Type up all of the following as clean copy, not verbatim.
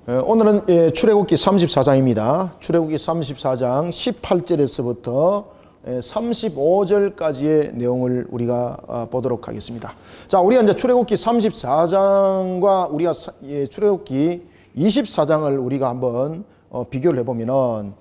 오늘은 출애굽기 34장입니다. 출애굽기 34장 18절에서부터 35절까지의 내용을 우리가 보도록 하겠습니다. 자, 우리가 이제 출애굽기 34장과 우리가 출애굽기 24장을 우리가 한번 비교를 해보면은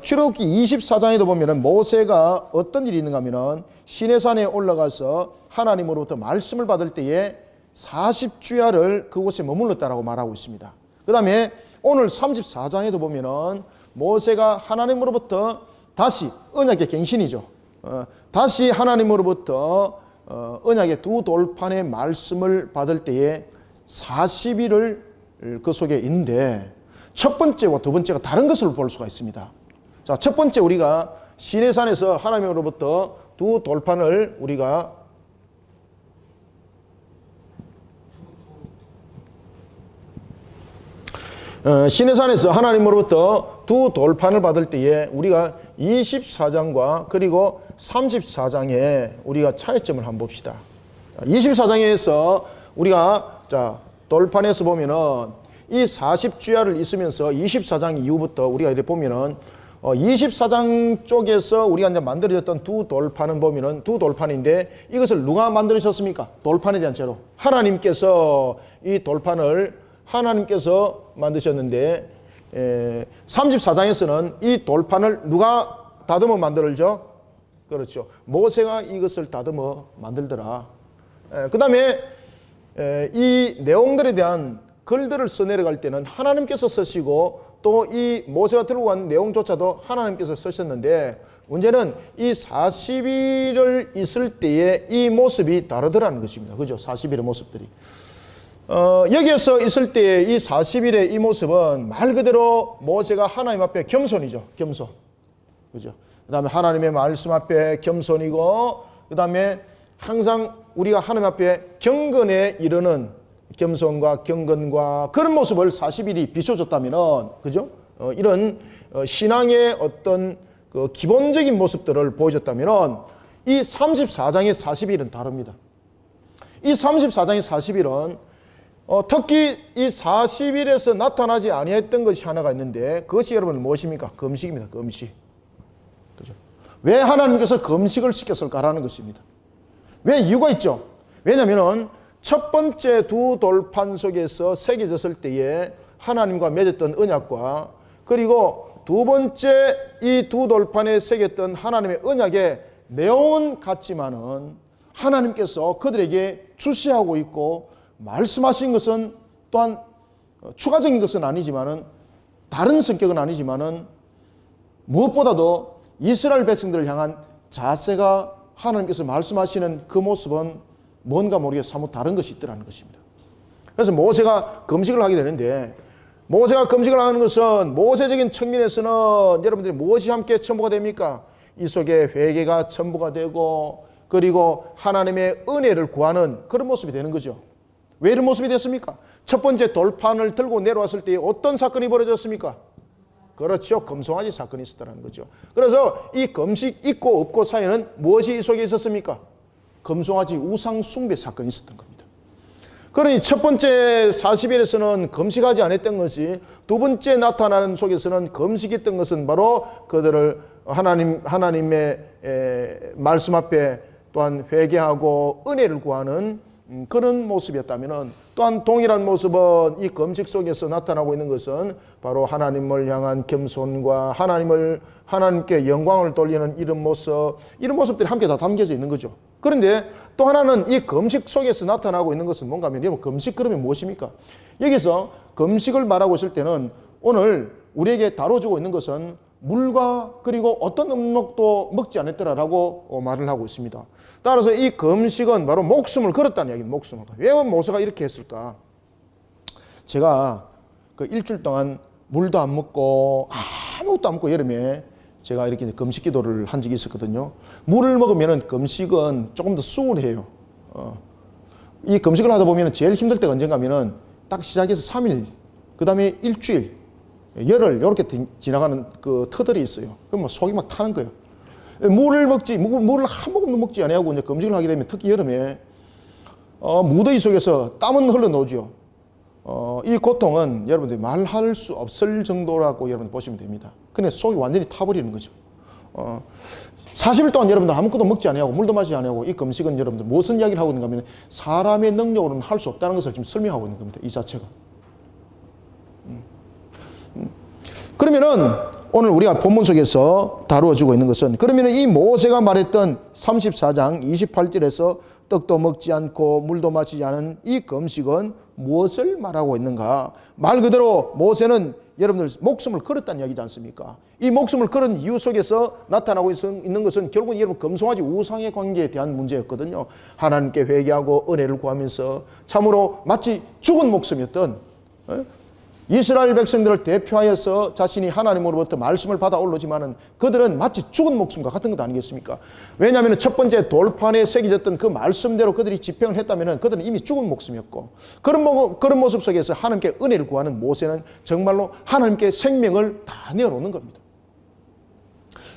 출애굽기 24장에도 보면은 모세가 어떤 일이 있는가 하면은 시내산에 올라가서 하나님으로부터 말씀을 받을 때에 40주야를 그곳에 머물렀다라고 말하고 있습니다. 그 다음에 오늘 34장에도 보면은 모세가 하나님으로부터 다시 언약의 갱신이죠. 다시 하나님으로부터 언약의 두 돌판의 말씀을 받을 때에 40일을 그 속에 있는데 첫 번째와 두 번째가 다른 것을 볼 수가 있습니다. 자, 첫 번째 우리가 시내산에서 하나님으로부터 두 돌판을 우리가 시내산에서 하나님으로부터 두 돌판을 받을 때에 우리가 24장과 그리고 34장에 우리가 차이점을 한번 봅시다. 24장에서 우리가 돌판에서 보면은 이 40주야를 있으면서 24장 이후부터 우리가 이렇게 보면은 24장 쪽에서 우리가 이제 만들어졌던 두 돌판은 보면은 두 돌판인데 이것을 누가 만들으셨습니까? 돌판에 대한 죄로 하나님께서 이 돌판을 하나님께서 만드셨는데 34장에서는 이 돌판을 누가 다듬어 만들죠? 그렇죠. 모세가 이것을 다듬어 만들더라. 그 다음에 이 내용들에 대한 글들을 써내려갈 때는 하나님께서 쓰시고 또 이 모세가 들고 간 내용조차도 하나님께서 쓰셨는데 문제는 이 40일을 있을 때의 이 모습이 다르더라는 것입니다. 그죠? 40일의 모습들이. 여기에서 있을 때 이 40일의 이 모습은 말 그대로 모세가 하나님 앞에 겸손이죠. 겸손. 그죠? 그 다음에 하나님의 말씀 앞에 겸손이고, 그 다음에 항상 우리가 하나님 앞에 경건에 이르는 겸손과 경건과 그런 모습을 40일이 비춰줬다면은, 그죠? 이런 신앙의 어떤 그 기본적인 모습들을 보여줬다면은 이 34장의 40일은 다릅니다. 이 34장의 40일은 특히 이 40일에서 나타나지 아니했던 것이 하나가 있는데 그것이 여러분 무엇입니까? 금식입니다. 금식. 그죠? 왜 하나님께서 금식을 시켰을까라는 것입니다. 왜 이유가 있죠? 왜냐하면 첫 번째 두 돌판 속에서 새겨졌을 때에 하나님과 맺었던 언약과 그리고 두 번째 이 두 돌판에 새겼던 하나님의 언약의 내용은 같지만은 하나님께서 그들에게 주시하고 있고 말씀하신 것은 또한 추가적인 것은 아니지만은 다른 성격은 아니지만은 무엇보다도 이스라엘 백성들을 향한 자세가 하나님께서 말씀하시는 그 모습은 뭔가 모르게 사뭇 다른 것이 있더라는 것입니다. 그래서 모세가 금식을 하게 되는데 모세가 금식을 하는 것은 모세적인 측면에서는 여러분들이 무엇이 함께 첨부가 됩니까? 이 속에 회개가 첨부가 되고 그리고 하나님의 은혜를 구하는 그런 모습이 되는 거죠. 왜 이런 모습이 됐습니까? 첫 번째 돌판을 들고 내려왔을 때 어떤 사건이 벌어졌습니까? 그렇죠. 금송아지 사건이 있었다는 거죠. 그래서 이 금식 있고 없고 사이에는 무엇이 이 속에 있었습니까? 금송아지 우상 숭배 사건이 있었던 겁니다. 그러니 첫 번째 40일에서는 금식하지 않았던 것이 두 번째 나타나는 속에서는 금식했던 것은 바로 그들을 하나님의 말씀 앞에 또한 회개하고 은혜를 구하는 그런 모습이었다면 또한 동일한 모습은 이 금식 속에서 나타나고 있는 것은 바로 하나님을 향한 겸손과 하나님께 영광을 돌리는 이런 모습들이 함께 다 담겨져 있는 거죠. 그런데 또 하나는 이 금식 속에서 나타나고 있는 것은 뭔가 하면 여러분 금식 그러면 무엇입니까? 여기서 금식을 말하고 있을 때는 오늘 우리에게 다뤄주고 있는 것은 물과 그리고 어떤 음식도 먹지 않았더라라고 말을 하고 있습니다. 따라서 이 금식은 바로 목숨을 걸었다는 이야기입니다. 목숨을. 왜 모세가 이렇게 했을까? 제가 그 일주일 동안 물도 안 먹고 아무것도 안 먹고 여름에 제가 이렇게 금식 기도를 한 적이 있었거든요. 물을 먹으면 금식은 조금 더 수월해요. 이 금식을 하다 보면 제일 힘들 때가 언젠가 하면은 딱 시작해서 3일, 그 다음에 일주일, 열흘 이렇게 지나가는 그 터들이 있어요. 그럼 뭐 속이 막 타는 거예요. 물을 한 모금도 먹지 않고 이제 금식을 하게 되면 특히 여름에 무더위 속에서 땀은 흘러나오죠. 이 고통은 여러분들이 말할 수 없을 정도라고 여러분 보시면 됩니다. 근데 속이 완전히 타버리는 거죠. 40일 동안 여러분들 아무것도 먹지 아니하고 물도 마시지 아니하고 이 금식은 여러분들 무슨 이야기를 하고 있는가 하면 사람의 능력으로는 할 수 없다는 것을 지금 설명하고 있는 겁니다. 이 자체가. 그러면은 오늘 우리가 본문 속에서 다루어지고 있는 것은 그러면은 이 모세가 말했던 34장 28절에서 떡도 먹지 않고 물도 마시지 않은 이 금식은 무엇을 말하고 있는가? 말 그대로 모세는 여러분들 목숨을 걸었다는 이야기지 않습니까? 이 목숨을 걸은 이유 속에서 나타나고 있는 것은 결국은 여러분 금송아지 우상의 관계에 대한 문제였거든요. 하나님께 회개하고 은혜를 구하면서 참으로 마치 죽은 목숨이었던 이스라엘 백성들을 대표하여서 자신이 하나님으로부터 말씀을 받아 올르지만은 그들은 마치 죽은 목숨과 같은 것 아니겠습니까? 왜냐하면 첫 번째 돌판에 새겨졌던 그 말씀대로 그들이 집행을 했다면은 그들은 이미 죽은 목숨이었고 그런 모습 속에서 하나님께 은혜를 구하는 모세는 정말로 하나님께 생명을 다 내어놓는 겁니다.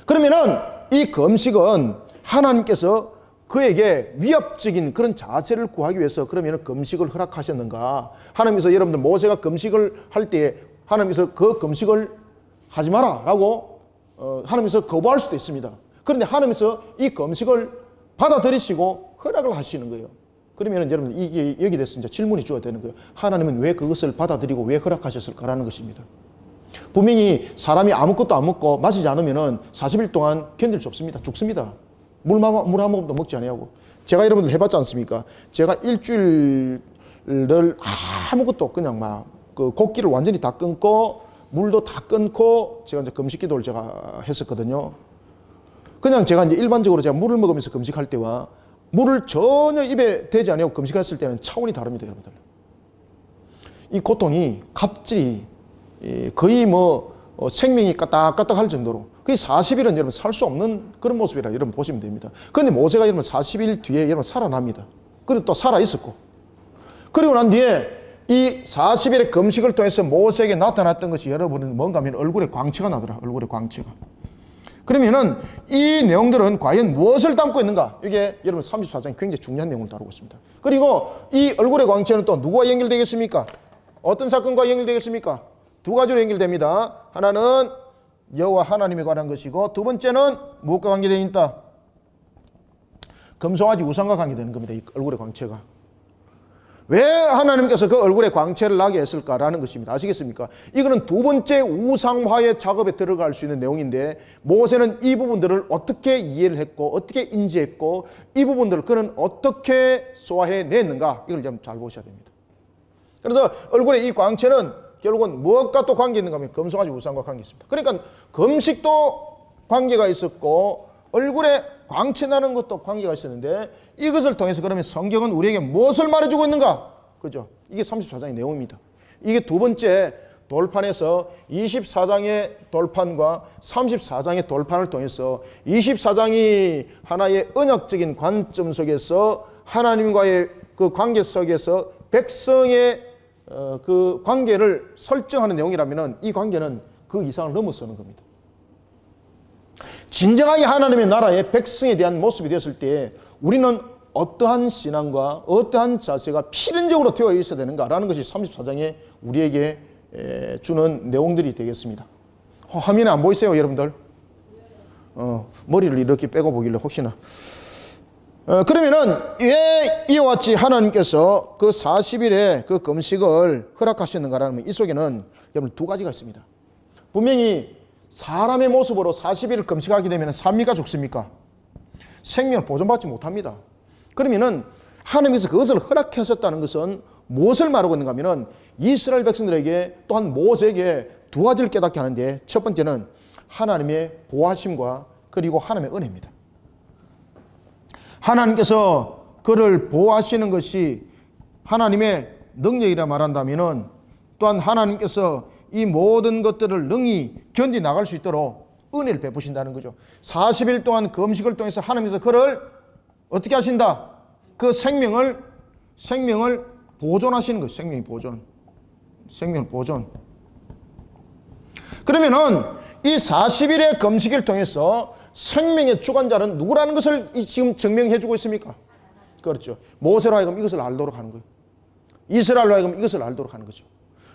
그러면은 이 금식은 하나님께서 그에게 위협적인 그런 자세를 구하기 위해서 그러면 금식을 허락하셨는가? 하나님께서 여러분들 모세가 금식을 할 때 하나님께서 그 금식을 하지 마라 라고 하나님께서 거부할 수도 있습니다. 그런데 하나님께서 이 금식을 받아들이시고 허락을 하시는 거예요. 그러면 여러분 이게 여기 대해서 이제 질문이 주어야 되는 거예요. 하나님은 왜 그것을 받아들이고 왜 허락하셨을까라는 것입니다. 분명히 사람이 아무것도 안 먹고 마시지 않으면 40일 동안 견딜 수 없습니다. 죽습니다. 물 한 모금도 먹지 아니하고. 제가 여러분들 해봤지 않습니까? 제가 일주일을 아무것도 그냥 그 곡기를 완전히 다 끊고 물도 다 끊고 제가 이제 금식 기도를 제가 했었거든요. 그냥 제가 이제 일반적으로 제가 물을 먹으면서 금식할 때와 물을 전혀 입에 대지 아니하고 금식했을 때는 차원이 다릅니다, 여러분들. 이 고통이 갑질이 거의 생명이 까딱까딱 할 정도로 그 40일은 여러분 살 수 없는 그런 모습이라 여러분 보시면 됩니다. 그런데 모세가 여러분 40일 뒤에 여러분 살아납니다. 그리고 또 살아 있었고 그리고 난 뒤에 이 40일의 금식을 통해서 모세에게 나타났던 것이 여러분은 뭔가 하면 얼굴에 광채가 나더라. 얼굴에 광채가. 그러면은 이 내용들은 과연 무엇을 담고 있는가? 이게 여러분 34장이 굉장히 중요한 내용을 다루고 있습니다. 그리고 이 얼굴의 광채는 또 누구와 연결되겠습니까? 어떤 사건과 연결되겠습니까? 두 가지로 연결됩니다. 하나는 여호와 하나님에 관한 것이고 두 번째는 무엇과 관계되어 있다? 금송아지 우상과 관계되는 겁니다. 이 얼굴의 광채가. 왜 하나님께서 그 얼굴에 광채를 나게 했을까라는 것입니다. 아시겠습니까? 이거는 두 번째 우상화의 작업에 들어갈 수 있는 내용인데 모세는 이 부분들을 어떻게 이해를 했고 어떻게 인지했고 이 부분들을 그는 어떻게 소화해냈는가 이걸 좀 잘 보셔야 됩니다. 그래서 얼굴에 이 광채는 결국은 무엇과 또 관계 있는가 하면 금송아지 우상과 관계 있습니다. 그러니까 금식도 관계가 있었고 얼굴에 광채 나는 것도 관계가 있었는데 이것을 통해서 그러면 성경은 우리에게 무엇을 말해주고 있는가? 그죠? 이게 34장의 내용입니다. 이게 두 번째 돌판에서 24장의 돌판과 34장의 돌판을 통해서 24장이 하나의 언약적인 관점 속에서 하나님과의 그 관계 속에서 백성의 그 관계를 설정하는 내용이라면 이 관계는 그 이상을 넘어서는 겁니다. 진정하게 하나님의 나라의 백성에 대한 모습이 되었을 때 우리는 어떠한 신앙과 어떠한 자세가 필연적으로 되어 있어야 되는가라는 것이 34장에 우리에게 주는 내용들이 되겠습니다. 화면에 안 보이세요, 여러분들? 머리를 이렇게 빼고 보길래 혹시나. 그러면은 왜 이와 같이 하나님께서 그 40일의 그 금식을 허락하셨는가라는 이 속에는 여러분 두 가지가 있습니다. 분명히 사람의 모습으로 40일을 금식하게 되면 삽니까 죽습니까? 생명을 보존받지 못합니다. 그러면은 하나님께서 그것을 허락하셨다는 것은 무엇을 말하고 있는가 하면은 이스라엘 백성들에게 또한 모세에게 두 가지를 깨닫게 하는데 첫 번째는 하나님의 보호하심과 그리고 하나님의 은혜입니다. 하나님께서 그를 보호하시는 것이 하나님의 능력이라 말한다면은 또한 하나님께서 이 모든 것들을 능히 견디 나갈 수 있도록 은혜를 베푸신다는 거죠. 40일 동안 금식을 통해서 하나님께서 그를 어떻게 하신다? 그 생명을 보존하시는 거예요. 생명을 보존. 그러면은 이 40일의 금식을 통해서 생명의 주관자는 누구라는 것을 지금 증명해 주고 있습니까? 그렇죠. 모세로 하여금 이것을 알도록 하는 거예요. 이스라엘로 하여금 이것을 알도록 하는 거죠.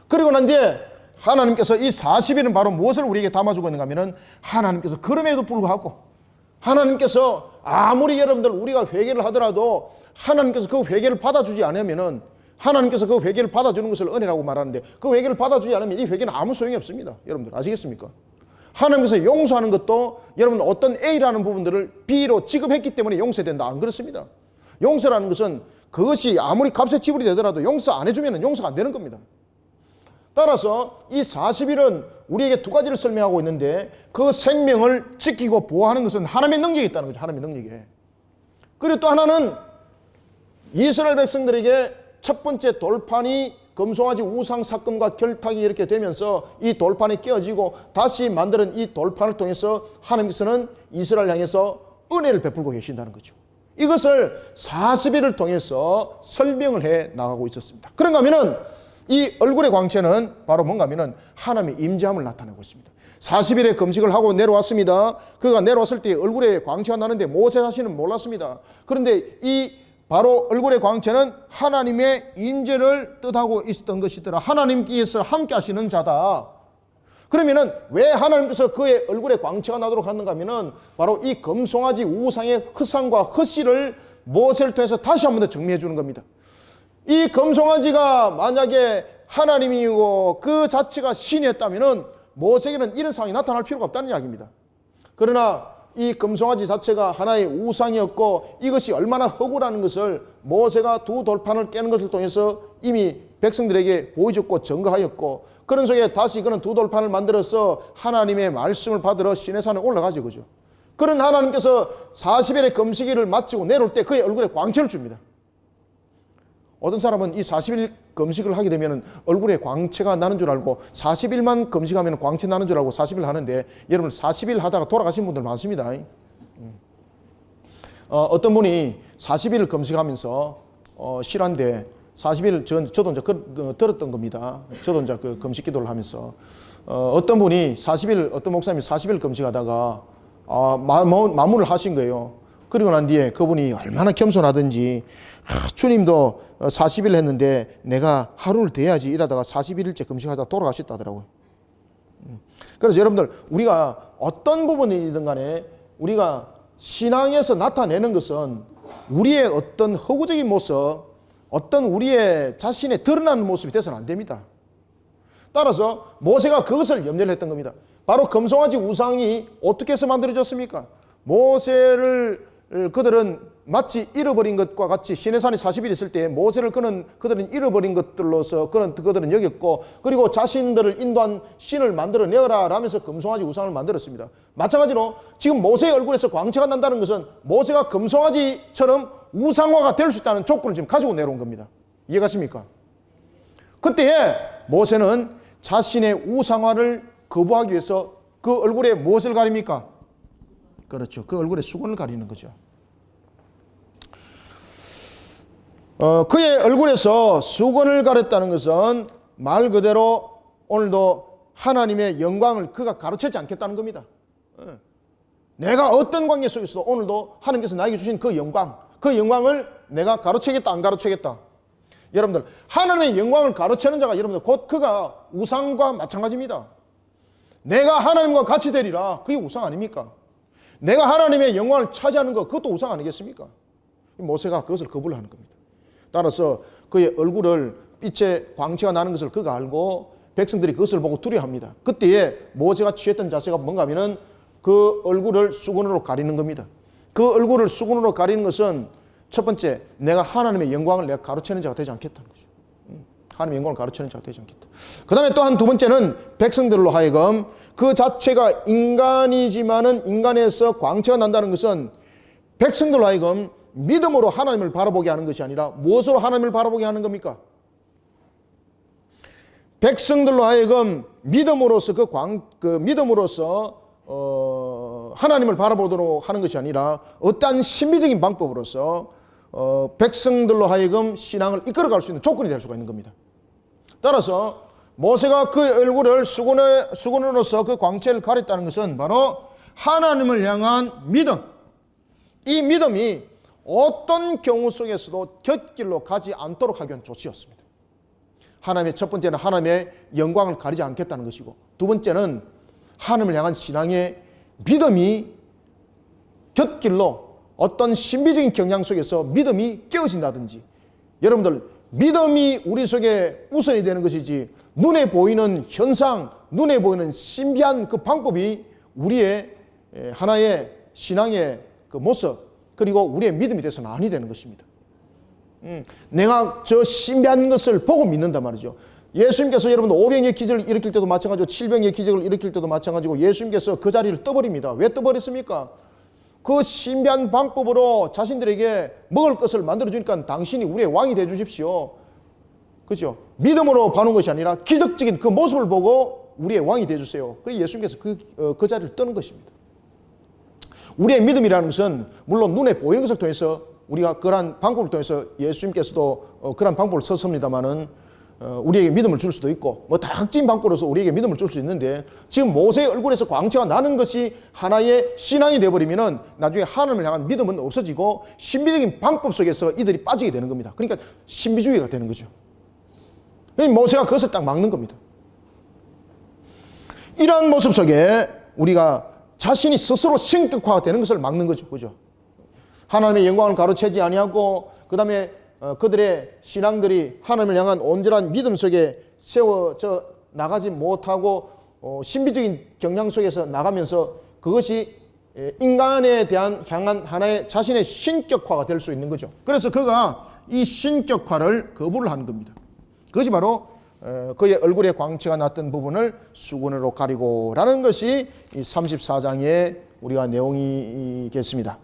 그리고 난 뒤에 하나님께서 이 40일은 바로 무엇을 우리에게 담아주고 있는가 하면은 하나님께서 그럼에도 불구하고 하나님께서 아무리 여러분들 우리가 회개를 하더라도 하나님께서 그 회개를 받아주지 않으면은 하나님께서 그 회개를 받아주는 것을 은혜라고 말하는데 그 회개를 받아주지 않으면 이 회개는 아무 소용이 없습니다. 여러분들 아시겠습니까? 하나님께서 용서하는 것도 여러분 어떤 A라는 부분들을 B로 지급했기 때문에 용서된다. 안 그렇습니다. 용서라는 것은 그것이 아무리 값에 지불이 되더라도 용서 안 해주면 용서가 안 되는 겁니다. 따라서 이 40일은 우리에게 두 가지를 설명하고 있는데 그 생명을 지키고 보호하는 것은 하나님의 능력이 있다는 거죠. 하나님의 능력에. 그리고 또 하나는 이스라엘 백성들에게 첫 번째 돌판이 금송아지 우상 사건과 결탁이 이렇게 되면서 이 돌판이 깨어지고 다시 만드는 이 돌판을 통해서 하나님께서는 이스라엘 향해서 은혜를 베풀고 계신다는 거죠. 이것을 40일을 통해서 설명을 해 나가고 있었습니다. 그런가 하면은 이 얼굴의 광채는 바로 뭔가 하면은 하나님의 임재함을 나타내고 있습니다. 40일의 금식을 하고 내려왔습니다. 그가 내려왔을 때 얼굴에 광채가 나는데 모세 자신은 몰랐습니다. 그런데 이 바로 얼굴의 광채는 하나님의 임재를 뜻하고 있었던 것이더라. 하나님께서 함께 하시는 자다. 그러면은 왜 하나님께서 그의 얼굴에 광채가 나도록 하는가 하면은 바로 이 금송아지 우상의 흑상과 흑실을 모세를 통해서 다시 한 번 더 정리해 주는 겁니다. 이 금송아지가 만약에 하나님이고 그 자체가 신이었다면은 모세에게는 이런 상황이 나타날 필요가 없다는 이야기입니다. 그러나 이 금송아지 자체가 하나의 우상이었고 이것이 얼마나 허구라는 것을 모세가 두 돌판을 깨는 것을 통해서 이미 백성들에게 보여줬고 증거하였고 그런 속에 다시 그는 두 돌판을 만들어서 하나님의 말씀을 받으러 시내산에 올라가죠. 그죠? 그런 하나님께서 40일의 금식일을 마치고 내려올 때 그의 얼굴에 광채를 줍니다. 어떤 사람은 이 40일 금식을 하게 되면 얼굴에 광채가 나는 줄 알고 40일만 금식하면 광채 나는 줄 알고 40일 하는데 여러분 40일 하다가 돌아가신 분들 많습니다. 어떤 분이 40일 금식하면서 실한데 40일 저도 이제 들었던 겁니다. 저도 이제 그 금식 기도를 하면서 어떤 분이 40일 어떤 목사님이 40일 금식하다가 마무를 하신 거예요. 그리고 난 뒤에 그분이 얼마나 겸손하든지 주님도 40일 했는데 내가 하루를 더 해야지 이러다가 41일째 금식하다가 돌아가셨다더라고요. 그래서 여러분들 우리가 어떤 부분이든 간에 우리가 신앙에서 나타내는 것은 우리의 어떤 허구적인 모습 어떤 우리의 자신의 드러나는 모습이 돼서는 안 됩니다. 따라서 모세가 그것을 염려를 했던 겁니다. 바로 금송아지 우상이 어떻게 해서 만들어졌습니까? 모세를 그들은 마치 잃어버린 것과 같이 시내산이 40일 있을 때 모세를 그들은 잃어버린 것들로서 그들은 여겼고 그리고 자신들을 인도한 신을 만들어내어라 라면서 금송아지 우상을 만들었습니다. 마찬가지로 지금 모세의 얼굴에서 광채가 난다는 것은 모세가 금송아지처럼 우상화가 될 수 있다는 조건을 지금 가지고 내려온 겁니다. 이해가십니까? 그때에 모세는 자신의 우상화를 거부하기 위해서 그 얼굴에 무엇을 가립니까? 그렇죠. 그 얼굴에 수건을 가리는 거죠. 그의 얼굴에서 수건을 가렸다는 것은 말 그대로 오늘도 하나님의 영광을 그가 가로채지 않겠다는 겁니다. 내가 어떤 관계 속에서도 오늘도 하나님께서 나에게 주신 그 영광을 내가 가로채겠다 안 가로채겠다. 여러분들 하나님의 영광을 가로채는 자가 여러분들 곧 그가 우상과 마찬가지입니다. 내가 하나님과 같이 되리라. 그게 우상 아닙니까? 내가 하나님의 영광을 차지하는 것 그것도 우상 아니겠습니까? 모세가 그것을 거부를 하는 겁니다. 따라서 그의 얼굴을 빛에 광채가 나는 것을 그가 알고 백성들이 그것을 보고 두려워합니다. 그때에 모세가 취했던 자세가 뭔가 하면은 그 얼굴을 수건으로 가리는 겁니다. 그 얼굴을 수건으로 가리는 것은 첫 번째 내가 하나님의 영광을 내가 가로채는 자가 되지 않겠다는 거죠. 하나님의 영광을 가로채는 자가 되지 않겠다. 그 다음에 또 한 두 번째는 백성들로 하여금 그 자체가 인간이지만은 인간에서 광채가 난다는 것은 백성들로 하여금 믿음으로 하나님을 바라보게 하는 것이 아니라 무엇으로 하나님을 바라보게 하는 겁니까? 백성들로 하여금 믿음으로서 믿음으로서 하나님을 바라보도록 하는 것이 아니라 어떠한 신비적인 방법으로서 백성들로 하여금 신앙을 이끌어갈 수 있는 조건이 될 수가 있는 겁니다. 따라서 모세가 그 얼굴을 수건으로서 그 광채를 가렸다는 것은 바로 하나님을 향한 믿음. 이 믿음이 어떤 경우 속에서도 곁길로 가지 않도록 하기 위한 조치였습니다. 하나님의 첫 번째는 하나님의 영광을 가리지 않겠다는 것이고, 두 번째는 하나님을 향한 신앙의 믿음이 곁길로 어떤 신비적인 경향 속에서 믿음이 깨어진다든지, 여러분들 믿음이 우리 속에 우선이 되는 것이지 눈에 보이는 현상, 눈에 보이는 신비한 그 방법이 우리의 하나의 신앙의 그 모습, 그리고 우리의 믿음이 돼서는 아니 되는 것입니다. 내가 저 신비한 것을 보고 믿는단 말이죠. 예수님께서 여러분 500의 기적을 일으킬 때도 마찬가지고 700의 기적을 일으킬 때도 마찬가지고 예수님께서 그 자리를 떠버립니다. 왜 떠버렸습니까? 그 신비한 방법으로 자신들에게 먹을 것을 만들어주니까 당신이 우리의 왕이 되어주십시오. 그죠? 믿음으로 봐는 것이 아니라 기적적인 그 모습을 보고 우리의 왕이 되어주세요. 그래서 예수님께서 그 자리를 떠는 것입니다. 우리의 믿음이라는 것은 물론 눈에 보이는 것을 통해서 우리가 그러한 방법을 통해서 예수님께서도 그러한 방법을 썼습니다마는 우리에게 믿음을 줄 수도 있고 뭐 다각적인 방법으로서 우리에게 믿음을 줄 수 있는데, 지금 모세의 얼굴에서 광채가 나는 것이 하나의 신앙이 되어버리면은 나중에 하나님을 향한 믿음은 없어지고 신비적인 방법 속에서 이들이 빠지게 되는 겁니다. 그러니까 신비주의가 되는 거죠. 그러니까 모세가 그것을 딱 막는 겁니다. 이러한 모습 속에 우리가 자신이 스스로 신격화가 되는 것을 막는 거죠. 그죠? 하나님의 영광을 가로채지 아니하고, 그 다음에 그들의 신앙들이 하나님을 향한 온전한 믿음 속에 세워져 나가지 못하고 신비적인 경향 속에서 나가면서 그것이 인간에 대한 향한 하나의 자신의 신격화가 될 수 있는 거죠. 그래서 그가 이 신격화를 거부를 하는 겁니다. 그것이 바로 그의 얼굴에 광채가 났던 부분을 수건으로 가리고라는 것이 이 34장의 우리가 내용이겠습니다.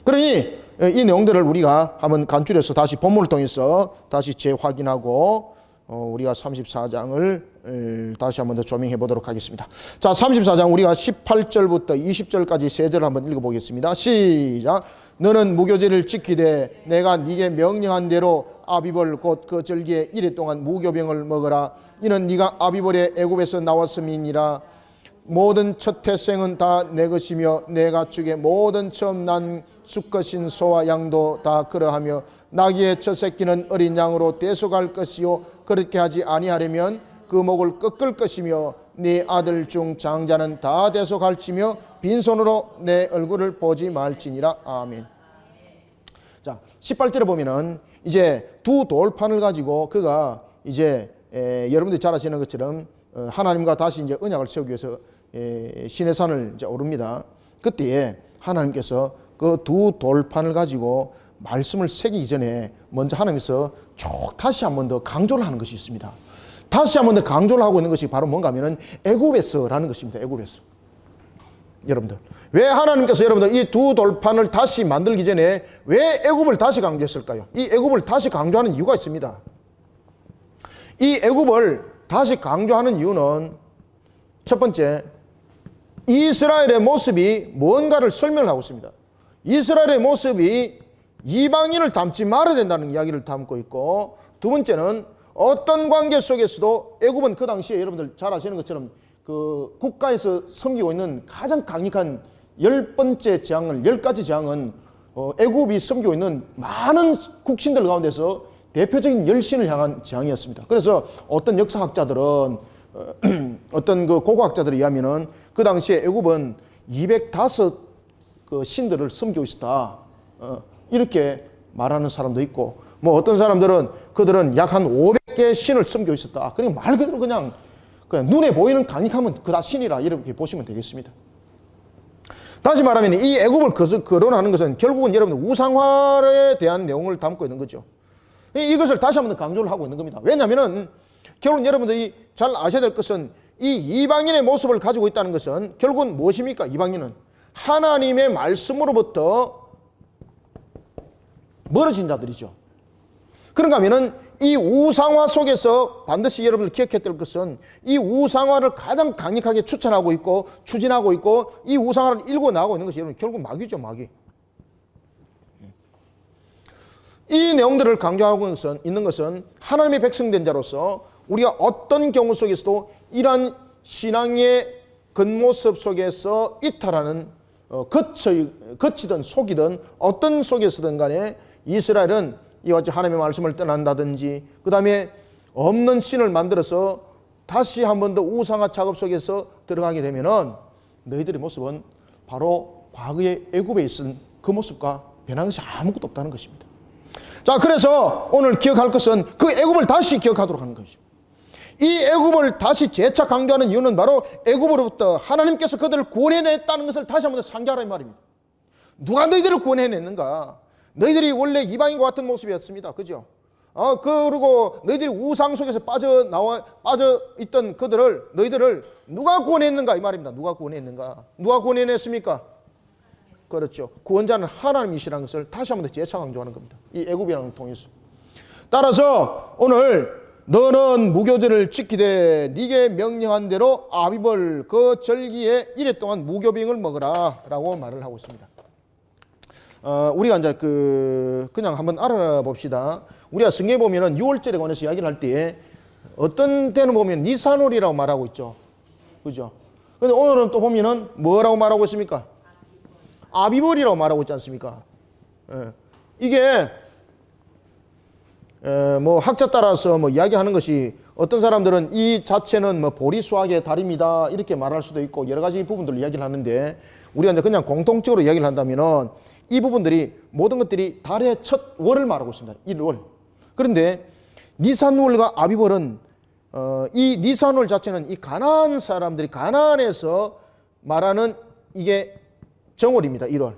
그러니 이 내용들을 우리가 한번 간추려서 다시 본문을 통해서 다시 재확인하고 우리가 34장을 다시 한번 더 조명해 보도록 하겠습니다. 자, 34장 우리가 18절부터 20절까지 세 절을 한번 읽어보겠습니다. 시작. 너는 무교제를 지키되 내가 네게 명령한 대로 아비벌 곧 그 절기에 이래 동안 무교병을 먹어라. 이는 네가 아비벌의 애굽에서 나왔음이니라. 모든 첫 태생은 다 내 것이며 내 가축의 모든 처음 난 수컷인 소와 양도 다 그러하며 나귀의 첫 새끼는 어린 양으로 대속할 것이요 그렇게 하지 아니하려면 그 목을 꺾을 것이며 네 아들 중 장자는 다 대속할지며 빈손으로 내 얼굴을 보지 말지니라. 아멘. 자, 18절에 보면은 이제 두 돌판을 가지고 그가 이제 여러분들이 잘 아시는 것처럼 하나님과 다시 이제 언약을 세우기 위해서 시내산을 이제 오릅니다. 그때에 하나님께서 그 두 돌판을 가지고 말씀을 새기기 전에 먼저 하나님께서 쭉 다시 한 번 더 강조를 하는 것이 있습니다. 다시 한 번 더 강조를 하고 있는 것이 바로 뭔가 하면은 애굽에서라는 것입니다. 애굽에서. 여러분들, 왜 하나님께서 여러분들 이 두 돌판을 다시 만들기 전에 왜 애굽을 다시 강조했을까요? 이 애굽을 다시 강조하는 이유가 있습니다. 이 애굽을 다시 강조하는 이유는 첫 번째, 이스라엘의 모습이 뭔가를 설명을 하고 있습니다. 이스라엘의 모습이 이방인을 닮지 말아야 된다는 이야기를 담고 있고, 두 번째는 어떤 관계 속에서도 애굽은 그 당시에 여러분들 잘 아시는 것처럼 그 국가에서 섬기고 있는 가장 강력한 10번째 재앙을 10가지 재앙은 애굽이 섬기고 있는 많은 국신들 가운데서 대표적인 열신을 향한 재앙이었습니다. 그래서 어떤 역사학자들은 어떤 그 고고학자들에 의하면은 그 당시에 애굽은 205 그 신들을 섬기고 있었다. 이렇게 말하는 사람도 있고, 뭐 어떤 사람들은 그들은 약 한 500개의 신을 섬기고 있었다. 그러니까 말 그대로 그냥 눈에 보이는 강력하면 그다 신이라 이렇게 보시면 되겠습니다. 다시 말하면 이 애굽을 거론하는 것은 결국은 여러분 우상화에 대한 내용을 담고 있는 거죠. 이것을 다시 한번 강조를 하고 있는 겁니다. 왜냐하면 결국은 여러분들이 잘 아셔야 될 것은 이 이방인의 모습을 가지고 있다는 것은 결국은 무엇입니까? 이방인은 하나님의 말씀으로부터 멀어진 자들이죠. 그런가 하면은 이 우상화 속에서 반드시 여러분들 기억해야 될 것은 이 우상화를 가장 강력하게 추천하고 있고 추진하고 있고 이 우상화를 일궈 나가고 있는 것이 여러분 결국 마귀죠, 마귀. 이 내용들을 강조하고 있는 것은 하나님의 백성된 자로서 우리가 어떤 경우 속에서도 이러한 신앙의 겉모습 속에서 이탈하는 거치든 속이든 어떤 속에서든 간에 이스라엘은 이와 같이 하나님의 말씀을 떠난다든지 그 다음에 없는 신을 만들어서 다시 한 번 더 우상화 작업 속에서 들어가게 되면은 너희들의 모습은 바로 과거의 애굽에 있은 그 모습과 변한 것이 아무것도 없다는 것입니다. 자, 그래서 오늘 기억할 것은 그 애굽을 다시 기억하도록 하는 것입니다. 이 애굽을 다시 재차 강조하는 이유는 바로 애굽으로부터 하나님께서 그들을 구원해냈다는 것을 다시 한번 상기하라는 말입니다. 누가 너희들을 구원해냈는가? 너희들이 원래 이방인과 같은 모습이었습니다. 그죠? 그리고 너희들이 우상 속에서 빠져 있던 너희들을 누가 구원했는가? 이 말입니다. 누가 구원했는가? 누가 구원해냈습니까? 그렇죠. 구원자는 하나님이시라는 것을 다시 한번 재차 강조하는 겁니다. 이 애굽이라는 걸 통해서. 따라서 오늘 너는 무교절을 지키되 네게 명령한 대로 아비벌 그 절기에 이래 동안 무교병을 먹으라 라고 말을 하고 있습니다. 우리가 이제 그냥 한번 알아봅시다. 우리가 성경에 보면은 6월절에 관해서 이야기를 할 때 어떤 때는 보면 니산월이라고 말하고 있죠. 그죠? 근데 오늘은 또 보면은 뭐라고 말하고 있습니까? 아비벌이라고 말하고 있지 않습니까? 이게 뭐 학자 따라서 뭐 이야기하는 것이 어떤 사람들은 이 자체는 뭐 보리수학의 달입니다 이렇게 말할 수도 있고 여러 가지 부분들을 이야기를 하는데 우리가 이제 그냥 공통적으로 이야기를 한다면은 이 부분들이 모든 것들이 달의 첫 월을 말하고 있습니다. 1월. 그런데 니산월과 아비벌은 이 니산월 자체는 이 가나안 사람들이 가나안에서 말하는 이게 정월입니다. 1월.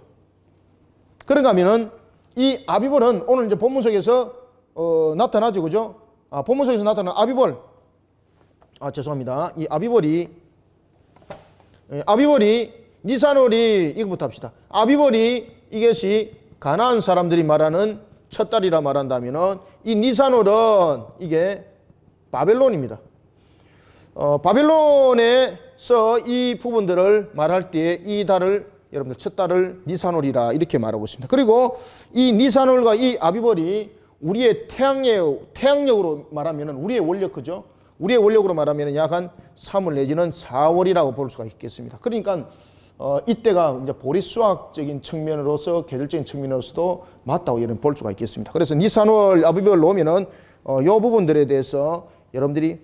그런가 하면은 이 아비벌은 오늘 이제 본문 속에서 나타나죠. 그죠? 본문 속에서 나타나는 아비벌. 죄송합니다. 이 아비벌이 니산월이 이거부터 합시다. 아비벌이 이것이 가나안 사람들이 말하는 첫 달이라 말한다면은 이 니산월은 이게 바벨론입니다. 바벨론에서 이 부분들을 말할 때 이 달을 여러분들 첫 달을 니산월이라 이렇게 말하고 있습니다. 그리고 이 니산월과 이 아비벌이 우리의 태양력으로 말하면은 우리의 원력 그죠? 우리의 원력으로 말하면은 약 한 3월 내지는 4월이라고 볼 수가 있겠습니다. 그러니까 이때가 이제 보리수학적인 측면으로서 계절적인 측면으로서도 맞다고 이런 볼 수가 있겠습니다. 그래서 니산월 아비벌로 오면은 요 부분들에 대해서 여러분들이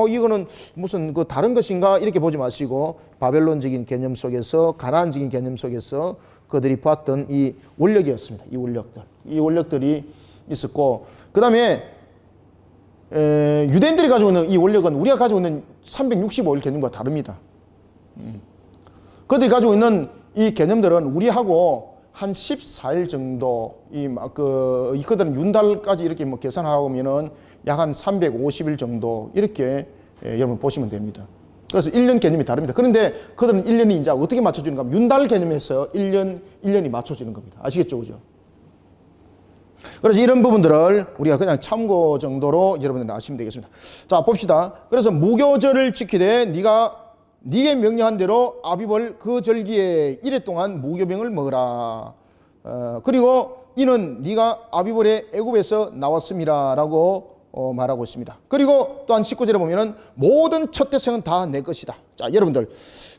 이거는 무슨 그 다른 것인가 이렇게 보지 마시고 바벨론적인 개념 속에서 가나안적인 개념 속에서 그들이 봤던 이 원력이었습니다. 이 원력들이 있었고 그 다음에 유대인들이 가지고 있는 이 원력은 우리가 가지고 있는 365일 개념과 다릅니다. 그들이 가지고 있는 이 개념들은 우리하고 한 14일 정도 그들은 윤달까지 이렇게 뭐 계산하면은 약 한 350일 정도 이렇게 여러분 보시면 됩니다. 그래서 1년 개념이 다릅니다. 그런데 그들은 1년이 이제 어떻게 맞춰지는가 하면 윤달 개념에서 1년이 맞춰지는 겁니다. 아시겠죠? 그죠? 그래서 이런 부분들을 우리가 그냥 참고 정도로 여러분들 아시면 되겠습니다. 자, 봅시다. 그래서 무교절을 지키되 네게 명령한 대로 아비벌 그 절기에 이래 동안 무교병을 먹으라. 그리고 이는 네가 아비벌의 애굽에서 나왔음이라라고 말하고 있습니다. 그리고 또한 19절에 보면은 모든 첫 태생은 다 내 것이다. 자, 여러분들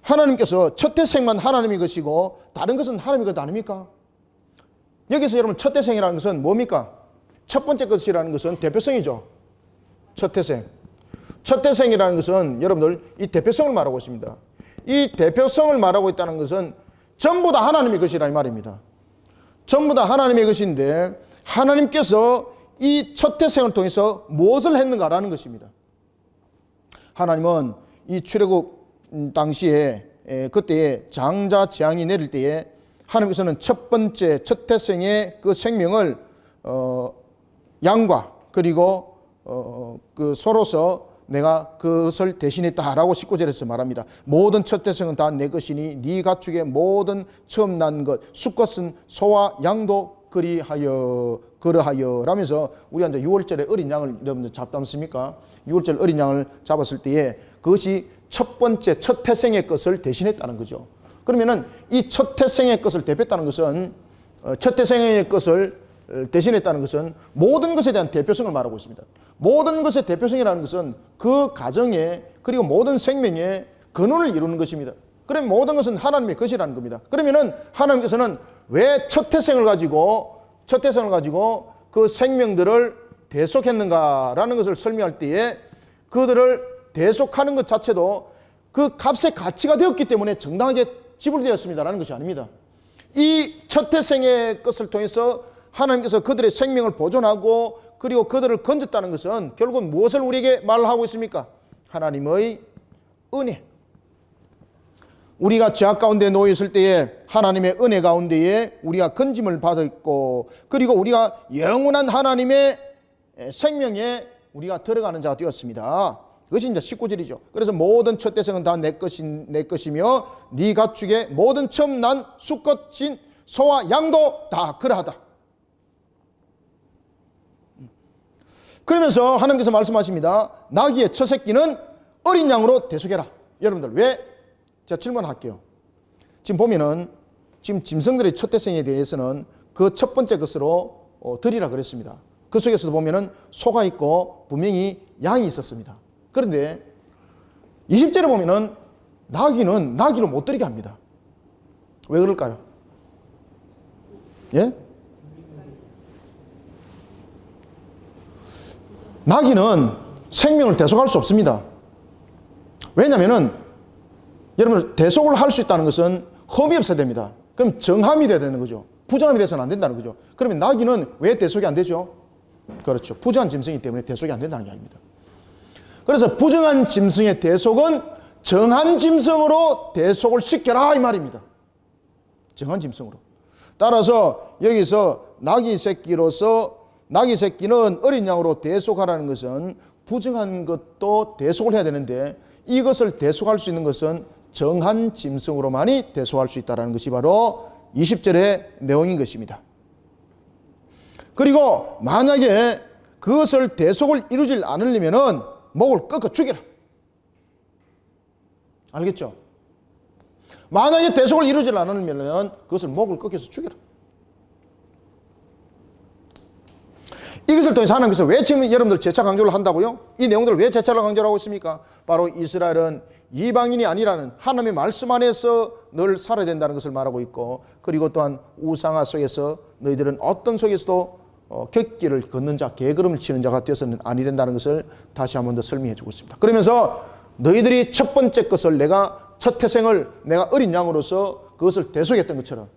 하나님께서 첫 태생만 하나님의 것이고 다른 것은 하나님의 것 아닙니까? 여기서 여러분 첫 태생이라는 것은 뭡니까? 첫 번째 것이라는 것은 대표성이죠. 첫 태생. 첫 태생이라는 것은 여러분들 이 대표성을 말하고 있습니다. 이 대표성을 말하고 있다는 것은 전부 다 하나님의 것이라 이 말입니다. 전부 다 하나님의 것인데 하나님께서 이 첫 태생을 통해서 무엇을 했는가라는 것입니다. 하나님은 이 출애굽 당시에 그때에 장자 재앙이 내릴 때에 하나님께서는 첫 번째 첫 태생의 그 생명을 양과 그리고 그 소로서 내가 그것을 대신했다라고 19절에서 말합니다. 모든 첫 태생은 다 내 것이니 네 가축의 모든 처음 난 것 수컷은 소와 양도 그러하여 라면서 우리가 이제 6월절에 어린 양을 여러분들 잡지 않습니까? 6월절 어린 양을 잡았을 때에 그것이 첫 번째 첫 태생의 것을 대신했다는 거죠. 그러면은 이 첫 태생의 것을 대표했다는 것은 첫 태생의 것을 대신했다는 것은 모든 것에 대한 대표성을 말하고 있습니다. 모든 것의 대표성이라는 것은 그 가정에 그리고 모든 생명에 근원을 이루는 것입니다. 그럼 모든 것은 하나님의 것이라는 겁니다. 그러면은 하나님께서는 왜 첫 태생을 가지고 그 생명들을 대속했는가라는 것을 설명할 때에 그들을 대속하는 것 자체도 그 값의 가치가 되었기 때문에 정당하게 지불되었습니다라는 것이 아닙니다. 이 첫 태생의 것을 통해서 하나님께서 그들의 생명을 보존하고 그리고 그들을 건졌다는 것은 결국 무엇을 우리에게 말하고 있습니까? 하나님의 은혜. 우리가 죄악 가운데 놓여 있을 때에 하나님의 은혜 가운데에 우리가 건짐을 받았고 그리고 우리가 영원한 하나님의 생명에 우리가 들어가는 자가 되었습니다. 그것이 이제 19절이죠. 그래서 모든 첫 태생은 다 내 것이며 네 가축의 모든 처음 난 수컷인 소와 양도 다 그러하다. 그러면서 하나님께서 말씀하십니다. 나귀의 첫 새끼는 어린 양으로 대속해라. 여러분들 왜? 제가 질문할게요. 지금 보면은 지금 짐승들의 첫 태생에 대해서는 그 첫 번째 것으로 드리라 그랬습니다. 그 속에서도 보면은 소가 있고 분명히 양이 있었습니다. 그런데 20절에 보면은 나귀는 나귀로 못 드리게 합니다. 왜 그럴까요? 예? 나귀는 생명을 대속할 수 없습니다. 왜냐하면 여러분 대속을 할 수 있다는 것은 험이 없어야 됩니다. 그럼 정함이 돼야 되는 거죠. 부정함이 돼서는 안 된다는 거죠. 그러면 나귀는 왜 대속이 안 되죠? 그렇죠. 부정한 짐승이기 때문에 대속이 안 된다는 게 아닙니다. 그래서 부정한 짐승의 대속은 정한 짐승으로 대속을 시켜라 이 말입니다. 정한 짐승으로. 따라서 여기서 나귀 새끼는 어린 양으로 대속하라는 것은 부정한 것도 대속을 해야 되는데 이것을 대속할 수 있는 것은 정한 짐승으로만이 대속할 수 있다는 것이 바로 20절의 내용인 것입니다. 그리고 만약에 그것을 대속을 이루질 않으려면 목을 꺾어 죽여라. 알겠죠? 만약에 대속을 이루질 않으면 그것을 목을 꺾여서 죽여라. 이것을 통해서 하나님께서 왜 지금 여러분들 재차 강조를 한다고요? 이 내용들을 왜 재차로 강조를 하고 있습니까? 바로 이스라엘은 이방인이 아니라는 하나님의 말씀 안에서 늘 살아야 된다는 것을 말하고 있고 그리고 또한 우상화 속에서 너희들은 어떤 속에서도 객기를 걷는 자, 개걸음을 치는 자가 되어서는 아니 된다는 것을 다시 한 번 더 설명해 주고 있습니다. 그러면서 너희들이 첫 번째 것을 첫 태생을 내가 어린 양으로서 그것을 대속했던 것처럼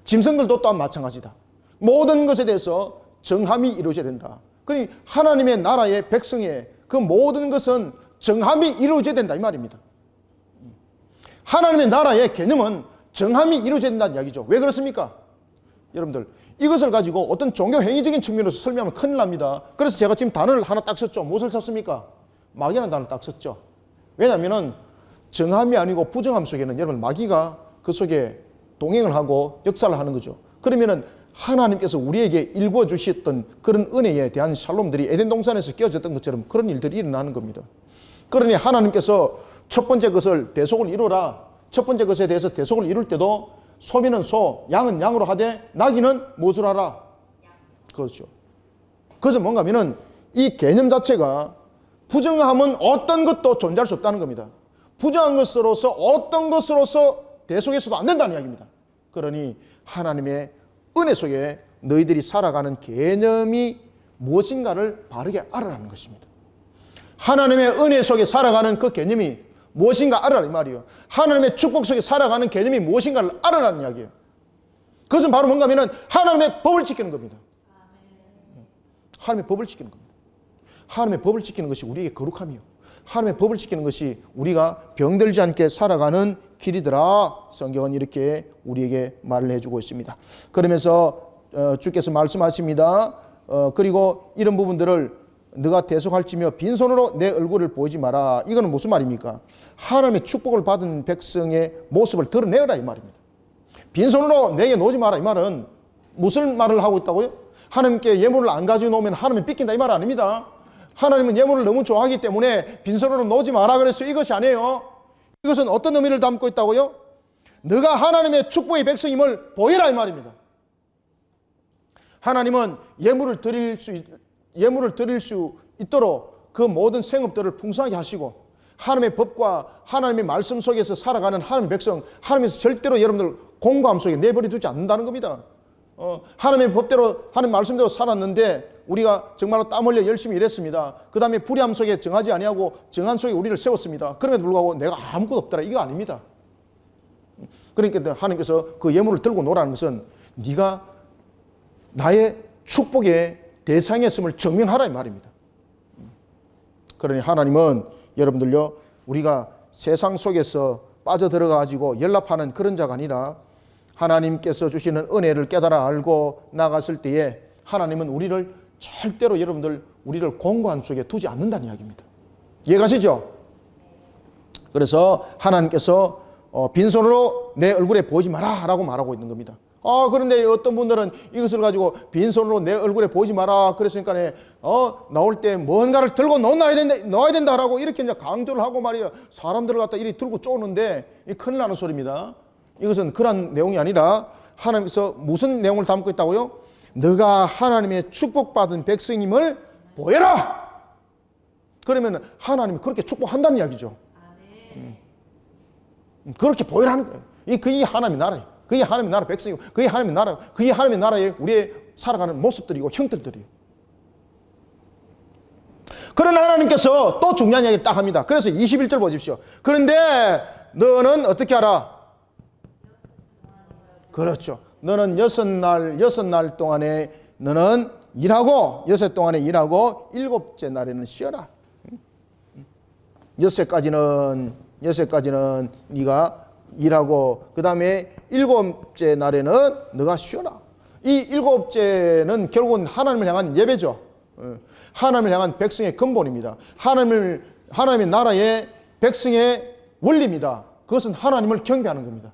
짐승들도 또한 마찬가지다. 모든 것에 대해서 정함이 이루어져야 된다. 그러니 하나님의 나라의 백성의 그 모든 것은 정함이 이루어져야 된다 이 말입니다. 하나님의 나라의 개념은 정함이 이루어져야 된다는 이야기죠. 왜 그렇습니까? 여러분들 이것을 가지고 어떤 종교 행위적인 측면에서 설명하면 큰일 납니다. 그래서 제가 지금 단어를 하나 딱 썼죠. 무엇을 썼습니까? 마귀라는 단어를 딱 썼죠. 왜냐하면 정함이 아니고 부정함 속에는 여러분 마귀가 그 속에 동행을 하고 역사를 하는 거죠. 그러면은 하나님께서 우리에게 일구어 주셨던 그런 은혜에 대한 샬롬들이 에덴 동산에서 깨어졌던 것처럼 그런 일들이 일어나는 겁니다. 그러니 하나님께서 첫 번째 것을 대속을 이루라. 첫 번째 것에 대해서 대속을 이룰 때도 소미는 소, 양은 양으로 하되 나귀는 무엇을 하라? 그렇죠. 그래서 뭔가 하면은 이 개념 자체가 부정함은 어떤 것도 존재할 수 없다는 겁니다. 부정한 것으로서 어떤 것으로서 대속해서도 안 된다는 이야기입니다. 그러니 하나님의 은혜 속에 너희들이 살아가는 개념이 무엇인가를 바르게 알아라는 것입니다. 하나님의 은혜 속에 살아가는 그 개념이 무엇인가 알아라 이 말이에요. 하나님의 축복 속에 살아가는 개념이 무엇인가를 알아라는 이야기예요. 그것은 바로 뭔가 하면 하나님의 법을 지키는 겁니다. 하나님의 법을 지키는 겁니다. 하나님의 법을 지키는 것이 우리에게 거룩함이요. 하나님의 법을 지키는 것이 우리가 병들지 않게 살아가는 길이더라. 성경은 이렇게 우리에게 말을 해주고 있습니다. 그러면서 주께서 말씀하십니다. 그리고 이런 부분들을 너가 대속할지며 빈손으로 내 얼굴을 보이지 마라. 이거는 무슨 말입니까? 하나님의 축복을 받은 백성의 모습을 드러내라 이 말입니다. 빈손으로 내게 놓지 마라 이 말은 무슨 말을 하고 있다고요? 하나님께 예물을 안 가지고 놓으면 하나님은 삐낀다 이 말 아닙니다. 하나님은 예물을 너무 좋아하기 때문에 빈손으로 놓지 마라 그랬어요. 이것이 아니에요. 이것은 어떤 의미를 담고 있다고요? 너가 하나님의 축복의 백성임을 보이라 이 말입니다. 하나님은 예물을 드릴 수 있도록 그 모든 생업들을 풍성하게 하시고 하나님의 법과 하나님의 말씀 속에서 살아가는 하나님의 백성, 하나님께서 절대로 여러분들 공고함 속에 내버려 두지 않는다는 겁니다. 하나님의 법대로 하나님 말씀대로 살았는데 우리가 정말로 땀 흘려 열심히 일했습니다. 그 다음에 불의함 속에 정하지 아니하고 정한 속에 우리를 세웠습니다. 그럼에도 불구하고 내가 아무것도 없더라. 이거 아닙니다. 그러니까 하나님께서 그 예물을 들고 노라는 것은 네가 나의 축복의 대상이었음을 증명하라 이 말입니다. 그러니 하나님은 여러분들요, 우리가 세상 속에서 빠져들어가 가지고 연락하는 그런 자가 아니라 하나님께서 주시는 은혜를 깨달아 알고 나갔을 때에 하나님은 우리를 절대로 여러분들 우리를 공고함 속에 두지 않는다는 이야기입니다. 이해가시죠? 그래서 하나님께서 빈손으로 내 얼굴에 보이지 마라 라고 말하고 있는 겁니다. 그런데 어떤 분들은 이것을 가지고 빈손으로 내 얼굴에 보이지 마라 그랬으니까 나올 때 뭔가를 들고 넣어야 된다라고 이렇게 이제 강조를 하고 말이에요. 사람들을 갖다 이리 들고 쪼는데 큰일 나는 소리입니다. 이것은 그런 내용이 아니라 하나님께서 무슨 내용을 담고 있다고요? 너가 하나님의 축복받은 백성임을 보여라. 그러면 하나님이 그렇게 축복한다는 이야기죠. 그렇게 보여라는 거예요. 그게 하나님의 나라예요. 그게 하나님의 나라 백성이고 그게 하나님의 나라, 그게 하나님의 나라에 우리의 살아가는 모습들이고 형들들이에요. 그러나 하나님께서 또 중요한 이야기를 딱 합니다. 그래서 21절 보십시오. 그런데 너는 어떻게 하라? 그렇죠. 너는 여섯 날 동안에 너는 일하고 여섯 동안에 일하고 일곱째 날에는 쉬어라. 여섯까지는 네가 일하고 그 다음에 일곱째 날에는 너가 쉬어라. 이 일곱째는 결국은 하나님을 향한 예배죠. 하나님을 향한 백성의 근본입니다. 하나님의 나라의 백성의 원리입니다. 그것은 하나님을 경배하는 겁니다.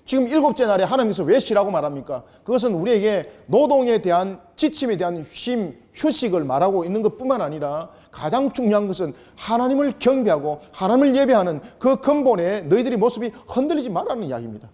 지금 일곱째 날에 하나님께서 왜 쉬라고 말합니까? 그것은 우리에게 노동에 대한 지침에 대한 휴식을 말하고 있는 것뿐만 아니라 가장 중요한 것은 하나님을 경배하고 하나님을 예배하는 그 근본에 너희들의 모습이 흔들리지 말라는 이야기입니다.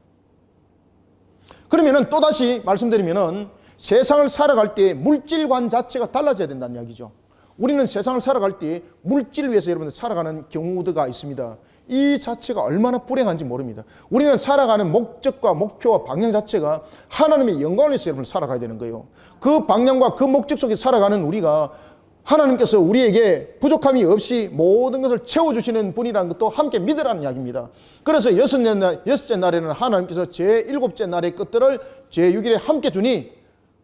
그러면은 또다시 말씀드리면은 세상을 살아갈 때 물질관 자체가 달라져야 된다는 이야기죠. 우리는 세상을 살아갈 때 물질을 위해서 여러분들 살아가는 경우가 있습니다. 이 자체가 얼마나 불행한지 모릅니다. 우리는 살아가는 목적과 목표와 방향 자체가 하나님의 영광을 위해서 여러분 살아가야 되는 거예요. 그 방향과 그 목적 속에 살아가는 우리가 하나님께서 우리에게 부족함이 없이 모든 것을 채워주시는 분이라는 것도 함께 믿으라는 이야기입니다. 그래서 여섯째 날에는 하나님께서 제7째 날의 것들을 제6일에 함께 주니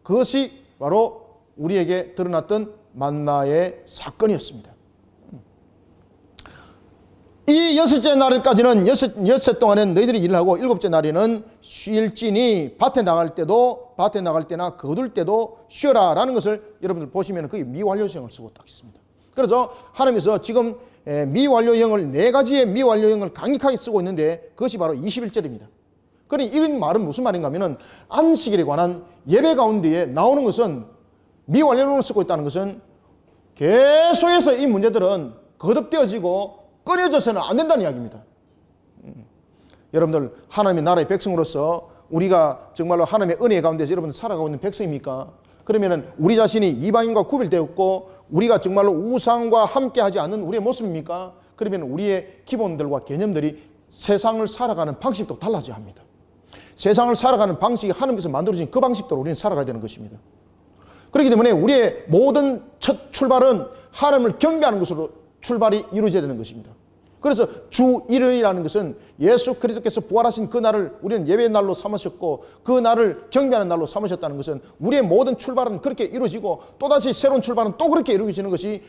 그것이 바로 우리에게 드러났던 만나의 사건이었습니다. 이 여섯째 날까지는 여섯 동안은 너희들이 일을 하고 일곱째 날에는 쉴지니 밭에 나갈 때나 거둘 때도 쉬어라 라는 것을 여러분들 보시면 그게 미완료형을 쓰고 딱 있습니다. 그래서 하나님께서 지금 미완료형을 4가지의 미완료형을 강력하게 쓰고 있는데 그것이 바로 21절입니다. 그러니 이 말은 무슨 말인가 하면은 안식일에 관한 예배 가운데에 나오는 것은 미완료형을 쓰고 있다는 것은 계속해서 이 문제들은 거듭되어지고 꺼려져서는 안 된다는 이야기입니다. 여러분들 하나님의 나라의 백성으로서 우리가 정말로 하나님의 은혜 가운데서 여러분들 살아가고 있는 백성입니까? 그러면은 우리 자신이 이방인과 구별되었고 우리가 정말로 우상과 함께하지 않는 우리의 모습입니까? 그러면 우리의 기본들과 개념들이 세상을 살아가는 방식도 달라져야 합니다. 세상을 살아가는 방식이 하나님께서 만들어진 그 방식대로 우리는 살아가야 되는 것입니다. 그렇기 때문에 우리의 모든 첫 출발은 하나님을 경배하는 것으로 출발이 이루어져야 되는 것입니다. 그래서 주 1일이라는 것은 예수 그리스도께서 부활하신 그 날을 우리는 예배의 날로 삼으셨고 그 날을 경배하는 날로 삼으셨다는 것은 우리의 모든 출발은 그렇게 이루어지고 또다시 새로운 출발은 또 그렇게 이루어지는 것이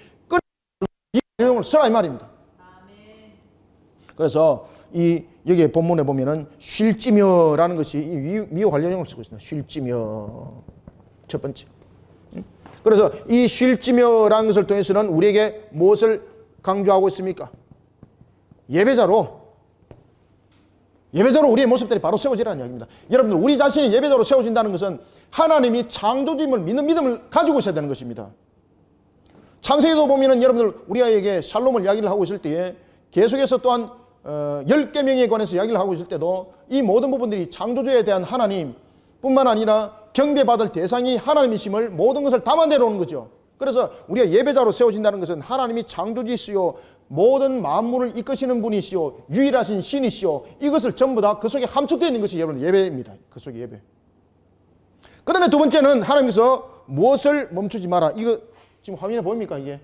이 내용을 쓰라 이 말입니다. 그래서 여기 본문에 보면은 쉴지며라는 것이 미호 관련형을 쓰고 있습니다. 쉴지며 첫 번째. 그래서 이 쉴지며라는 것을 통해서는 우리에게 무엇을 강조하고 있습니까? 예배자로 우리의 모습들이 바로 세워지라는 이야기입니다. 여러분들 우리 자신이 예배자로 세워진다는 것은 하나님이 창조주임을 믿는 믿음을 가지고 있어야 되는 것입니다. 창세기도 보면은 여러분들 우리에게 샬롬을 이야기를 하고 있을 때에 계속해서 또한 10계명에 관해서 이야기를 하고 있을 때도 이 모든 부분들이 창조주에 대한 하나님 뿐만 아니라 경배받을 대상이 하나님이심을 모든 것을 담아내놓는 거죠. 그래서 우리가 예배자로 세워진다는 것은 하나님이 창조주이시오 모든 만물을 이끄시는 분이시오 유일하신 신이시오 이것을 전부 다 그 속에 함축되어 있는 것이 여러분 예배입니다. 그 속에 예배. 그 다음에 두 번째는 하나님께서 무엇을 멈추지 마라. 이거 지금 화면에 보입니까 이게?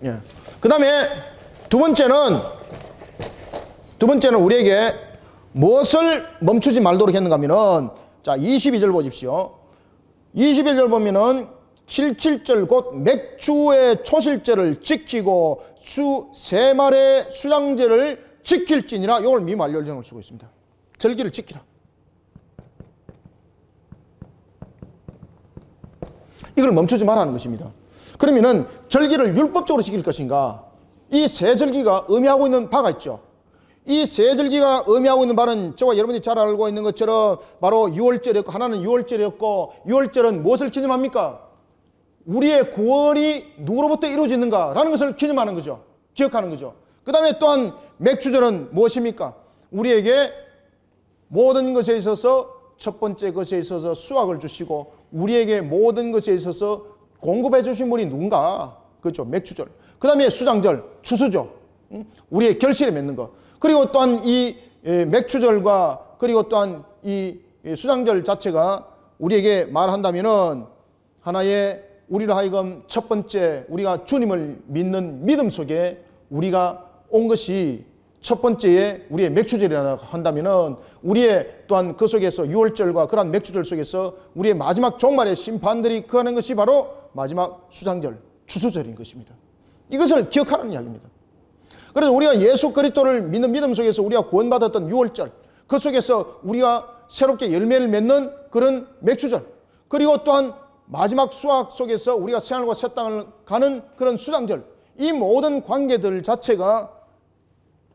예. 그 다음에 두 번째는 우리에게 무엇을 멈추지 말도록 했는가 하면은, 자, 22절 보십시오. 21절 보면은 77절 곧 맥주의 초실제를 지키고 주 세 마리의 수장제를 지킬지니라. 이걸 미완료형을 쓰고 있습니다. 절기를 지키라. 이걸 멈추지 말라는 것입니다. 그러면은 절기를 율법적으로 지킬 것인가? 이 세 절기가 의미하고 있는 바가 있죠. 이 세 절기가 의미하고 있는 바는 저와 여러분이 잘 알고 있는 것처럼 바로 유월절이었고, 하나는 유월절이었고, 유월절은 무엇을 기념합니까? 우리의 구원이 누구로부터 이루어지는가라는 것을 기념하는 거죠. 기억하는 거죠. 그 다음에 또한 맥주절은 무엇입니까? 우리에게 모든 것에 있어서 첫 번째 것에 있어서 수확을 주시고 우리에게 모든 것에 있어서 공급해 주신 분이 누군가? 그렇죠. 맥주절. 그 다음에 수장절, 추수죠. 우리의 결실에 맺는 것. 그리고 또한 이 맥주절과 그리고 또한 이 수장절 자체가 우리에게 말한다면은 하나의 우리로 하여금 첫 번째 우리가 주님을 믿는 믿음 속에 우리가 온 것이 첫 번째에 우리의 맥주절이라 한다면은 우리의 또한 그 속에서 유월절과 그러한 맥주절 속에서 우리의 마지막 종말의 심판들이 그하는 것이 바로 마지막 수장절, 추수절인 것입니다. 이것을 기억하라는 이야기입니다. 그래서 우리가 예수 그리스도를 믿는 믿음 속에서 우리가 구원받았던 유월절, 그 속에서 우리가 새롭게 열매를 맺는 그런 맥주절, 그리고 또한 마지막 수확 속에서 우리가 새하늘과 새 땅을 가는 그런 수장절, 이 모든 관계들 자체가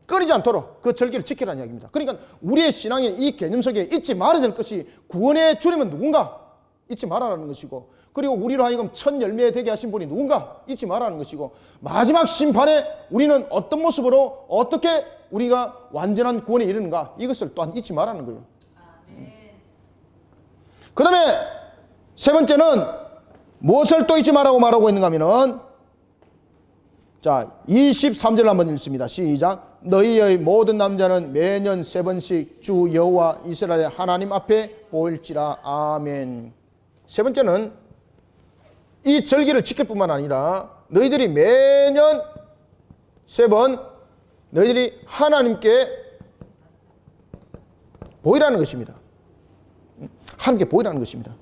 끊이지 않도록 그 절기를 지키라는 이야기입니다. 그러니까 우리의 신앙의 이 개념 속에 잊지 말아야 될 것이 구원의 주님은 누군가? 잊지 말아라는 것이고, 그리고 우리로 하여금 첫 열매 되게 하신 분이 누군가? 잊지 말아라는 것이고, 마지막 심판에 우리는 어떤 모습으로 어떻게 우리가 완전한 구원에 이르는가? 이것을 또한 잊지 말아라는 거예요. 그 다음에 세 번째는 무엇을 또 잊지 말라고 말하고 있는가 하면은, 자, 23절 한번 읽습니다. 시작. 너희의 모든 남자는 매년 3번씩 주 여호와 이스라엘의 하나님 앞에 보일지라. 아멘. 세 번째는 이 절기를 지킬 뿐만 아니라 너희들이 매년 3번 너희들이 하나님께 보이라는 것입니다. 하나님께 보이라는 것입니다.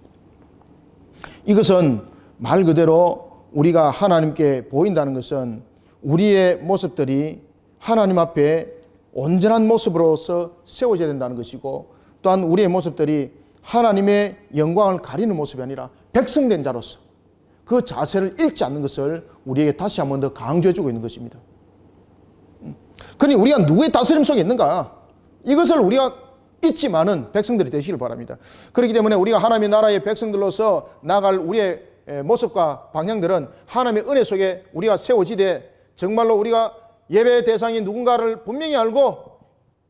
이것은 말 그대로 우리가 하나님께 보인다는 것은 우리의 모습들이 하나님 앞에 온전한 모습으로서 세워져야 된다는 것이고, 또한 우리의 모습들이 하나님의 영광을 가리는 모습이 아니라 백성된 자로서 그 자세를 잃지 않는 것을 우리에게 다시 한 번 더 강조해주고 있는 것입니다. 그러니 우리가 누구의 다스림 속에 있는가? 이것을 우리가 잊지만은 백성들이 되시길 바랍니다. 그렇기 때문에 우리가 하나님의 나라의 백성들로서 나갈 우리의 모습과 방향들은 하나님의 은혜 속에 우리가 세워지되, 정말로 우리가 예배 대상이 누군가를 분명히 알고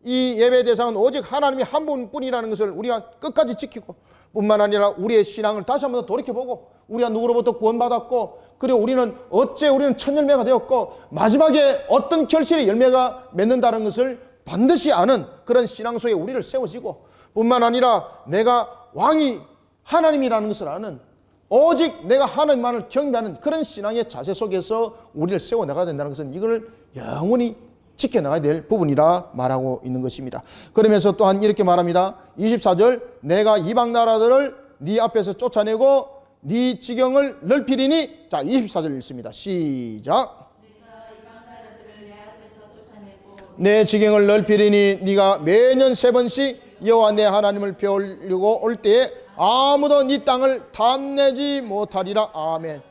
이 예배 대상은 오직 하나님이 한 분뿐이라는 것을 우리가 끝까지 지키고, 뿐만 아니라 우리의 신앙을 다시 한번 더 돌이켜보고, 우리가 누구로부터 구원받았고, 그리고 우리는 어째 우리는 첫 열매가 되었고 마지막에 어떤 결실의 열매가 맺는다는 것을 반드시 아는 그런 신앙 속에 우리를 세워지고, 뿐만 아니라 내가 왕이 하나님이라는 것을 아는, 오직 내가 하나님만을 경배하는 그런 신앙의 자세 속에서 우리를 세워나가야 된다는 것은 이걸 영원히 지켜나가야 될 부분이라 말하고 있는 것입니다. 그러면서 또한 이렇게 말합니다. 24절, 내가 이방 나라들을 네 앞에서 쫓아내고 네 지경을 넓히리니. 자, 24절 읽습니다. 시작. 내 지경을 넓히리니 네가 매년 3번씩 여호와 내 하나님을 배우려고 올 때에 아무도 네 땅을 탐내지 못하리라. 아멘.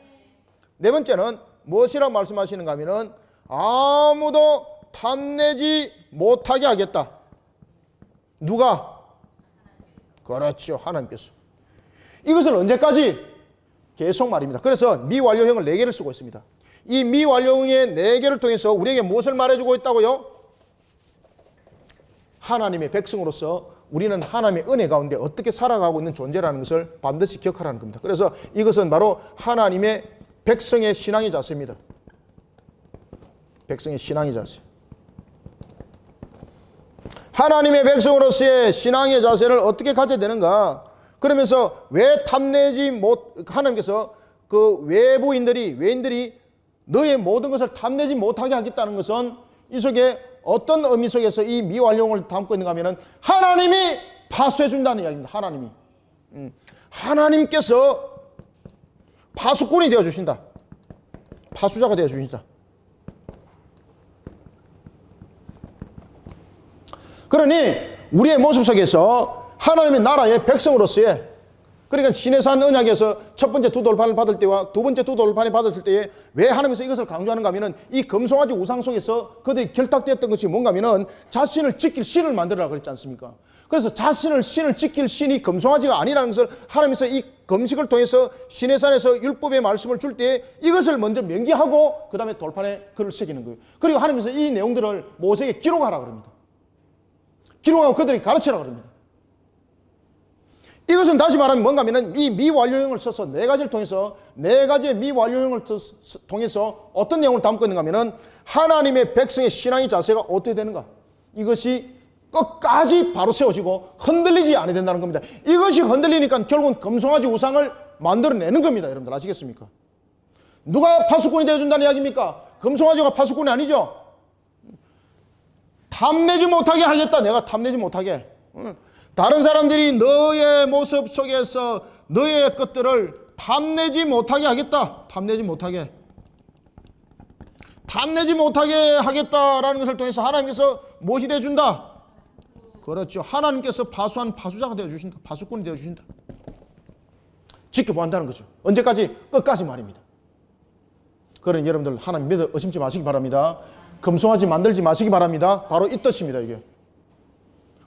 네 번째는 무엇이라고 말씀하시는가 하면은 아무도 탐내지 못하게 하겠다. 누가? 그렇죠. 하나님께서. 이것을 언제까지? 계속 말입니다. 그래서 미완료형을 4개를 쓰고 있습니다. 이 미완료형의 4개를 통해서 우리에게 무엇을 말해주고 있다고요? 하나님의 백성으로서 우리는 하나님의 은혜 가운데 어떻게 살아가고 있는 존재라는 것을 반드시 기억하라는 겁니다. 그래서 이것은 바로 하나님의 백성의 신앙의 자세입니다. 백성의 신앙의 자세. 하나님의 백성으로서의 신앙의 자세를 어떻게 가져야 되는가? 그러면서 왜 탐내지 못, 하나님께서 그 외인들이 너의 모든 것을 탐내지 못하게 하겠다는 것은 이 속에 어떤 의미 속에서 이 미완료형을 담고 있는가 하면은 하나님이 파수해 준다는 이야기입니다. 하나님이. 하나님께서 파수꾼이 되어 주신다. 파수자가 되어 주신다. 그러니 우리의 모습 속에서 하나님의 나라의 백성으로서의, 그러니까 시내산 언약에서 첫 번째 두 돌판을 받을 때와 두 번째 두 돌판을 받았을 때에 왜 하나님께서 이것을 강조하는가 하면은 이 금송아지 우상 속에서 그들이 결탁되었던 것이 뭔가 하면은 자신을 지킬 신을 만들어라 그랬지 않습니까? 그래서 신을 지킬 신이 금송아지가 아니라는 것을 하나님께서 이 금식을 통해서 시내산에서 율법의 말씀을 줄 때 이것을 먼저 명기하고 그 다음에 돌판에 글을 새기는 거예요. 그리고 하나님께서 이 내용들을 모세에게 기록하라 그럽니다. 기록하고 그들이 가르치라 그럽니다. 이것은 다시 말하면 뭔가 하면은 이 미완료형을 써서 네 가지를 통해서, 네 가지의 미완료형을 통해서 어떤 내용을 담고 있는가 하면은 하나님의 백성의 신앙의 자세가 어떻게 되는가? 이것이 끝까지 바로 세워지고 흔들리지 않아야 된다는 겁니다. 이것이 흔들리니까 결국은 금송아지 우상을 만들어내는 겁니다. 여러분들 아시겠습니까? 누가 파수꾼이 되어준다는 이야기입니까? 금송아지가 파수꾼이 아니죠. 탐내지 못하게 하겠다. 내가 탐내지 못하게. 다른 사람들이 너의 모습 속에서 너의 것들을 탐내지 못하게 하겠다. 탐내지 못하게 하겠다라는 것을 통해서 하나님께서 무엇이 되어준다? 그렇죠. 하나님께서 파수한 파수자가 되어주신다. 파수꾼이 되어주신다. 지켜본다는 거죠. 언제까지? 끝까지 말입니다. 그러니 여러분들 하나님 믿어 의심치 마시기 바랍니다. 금송아지 만들지 마시기 바랍니다. 바로 이 뜻입니다. 이게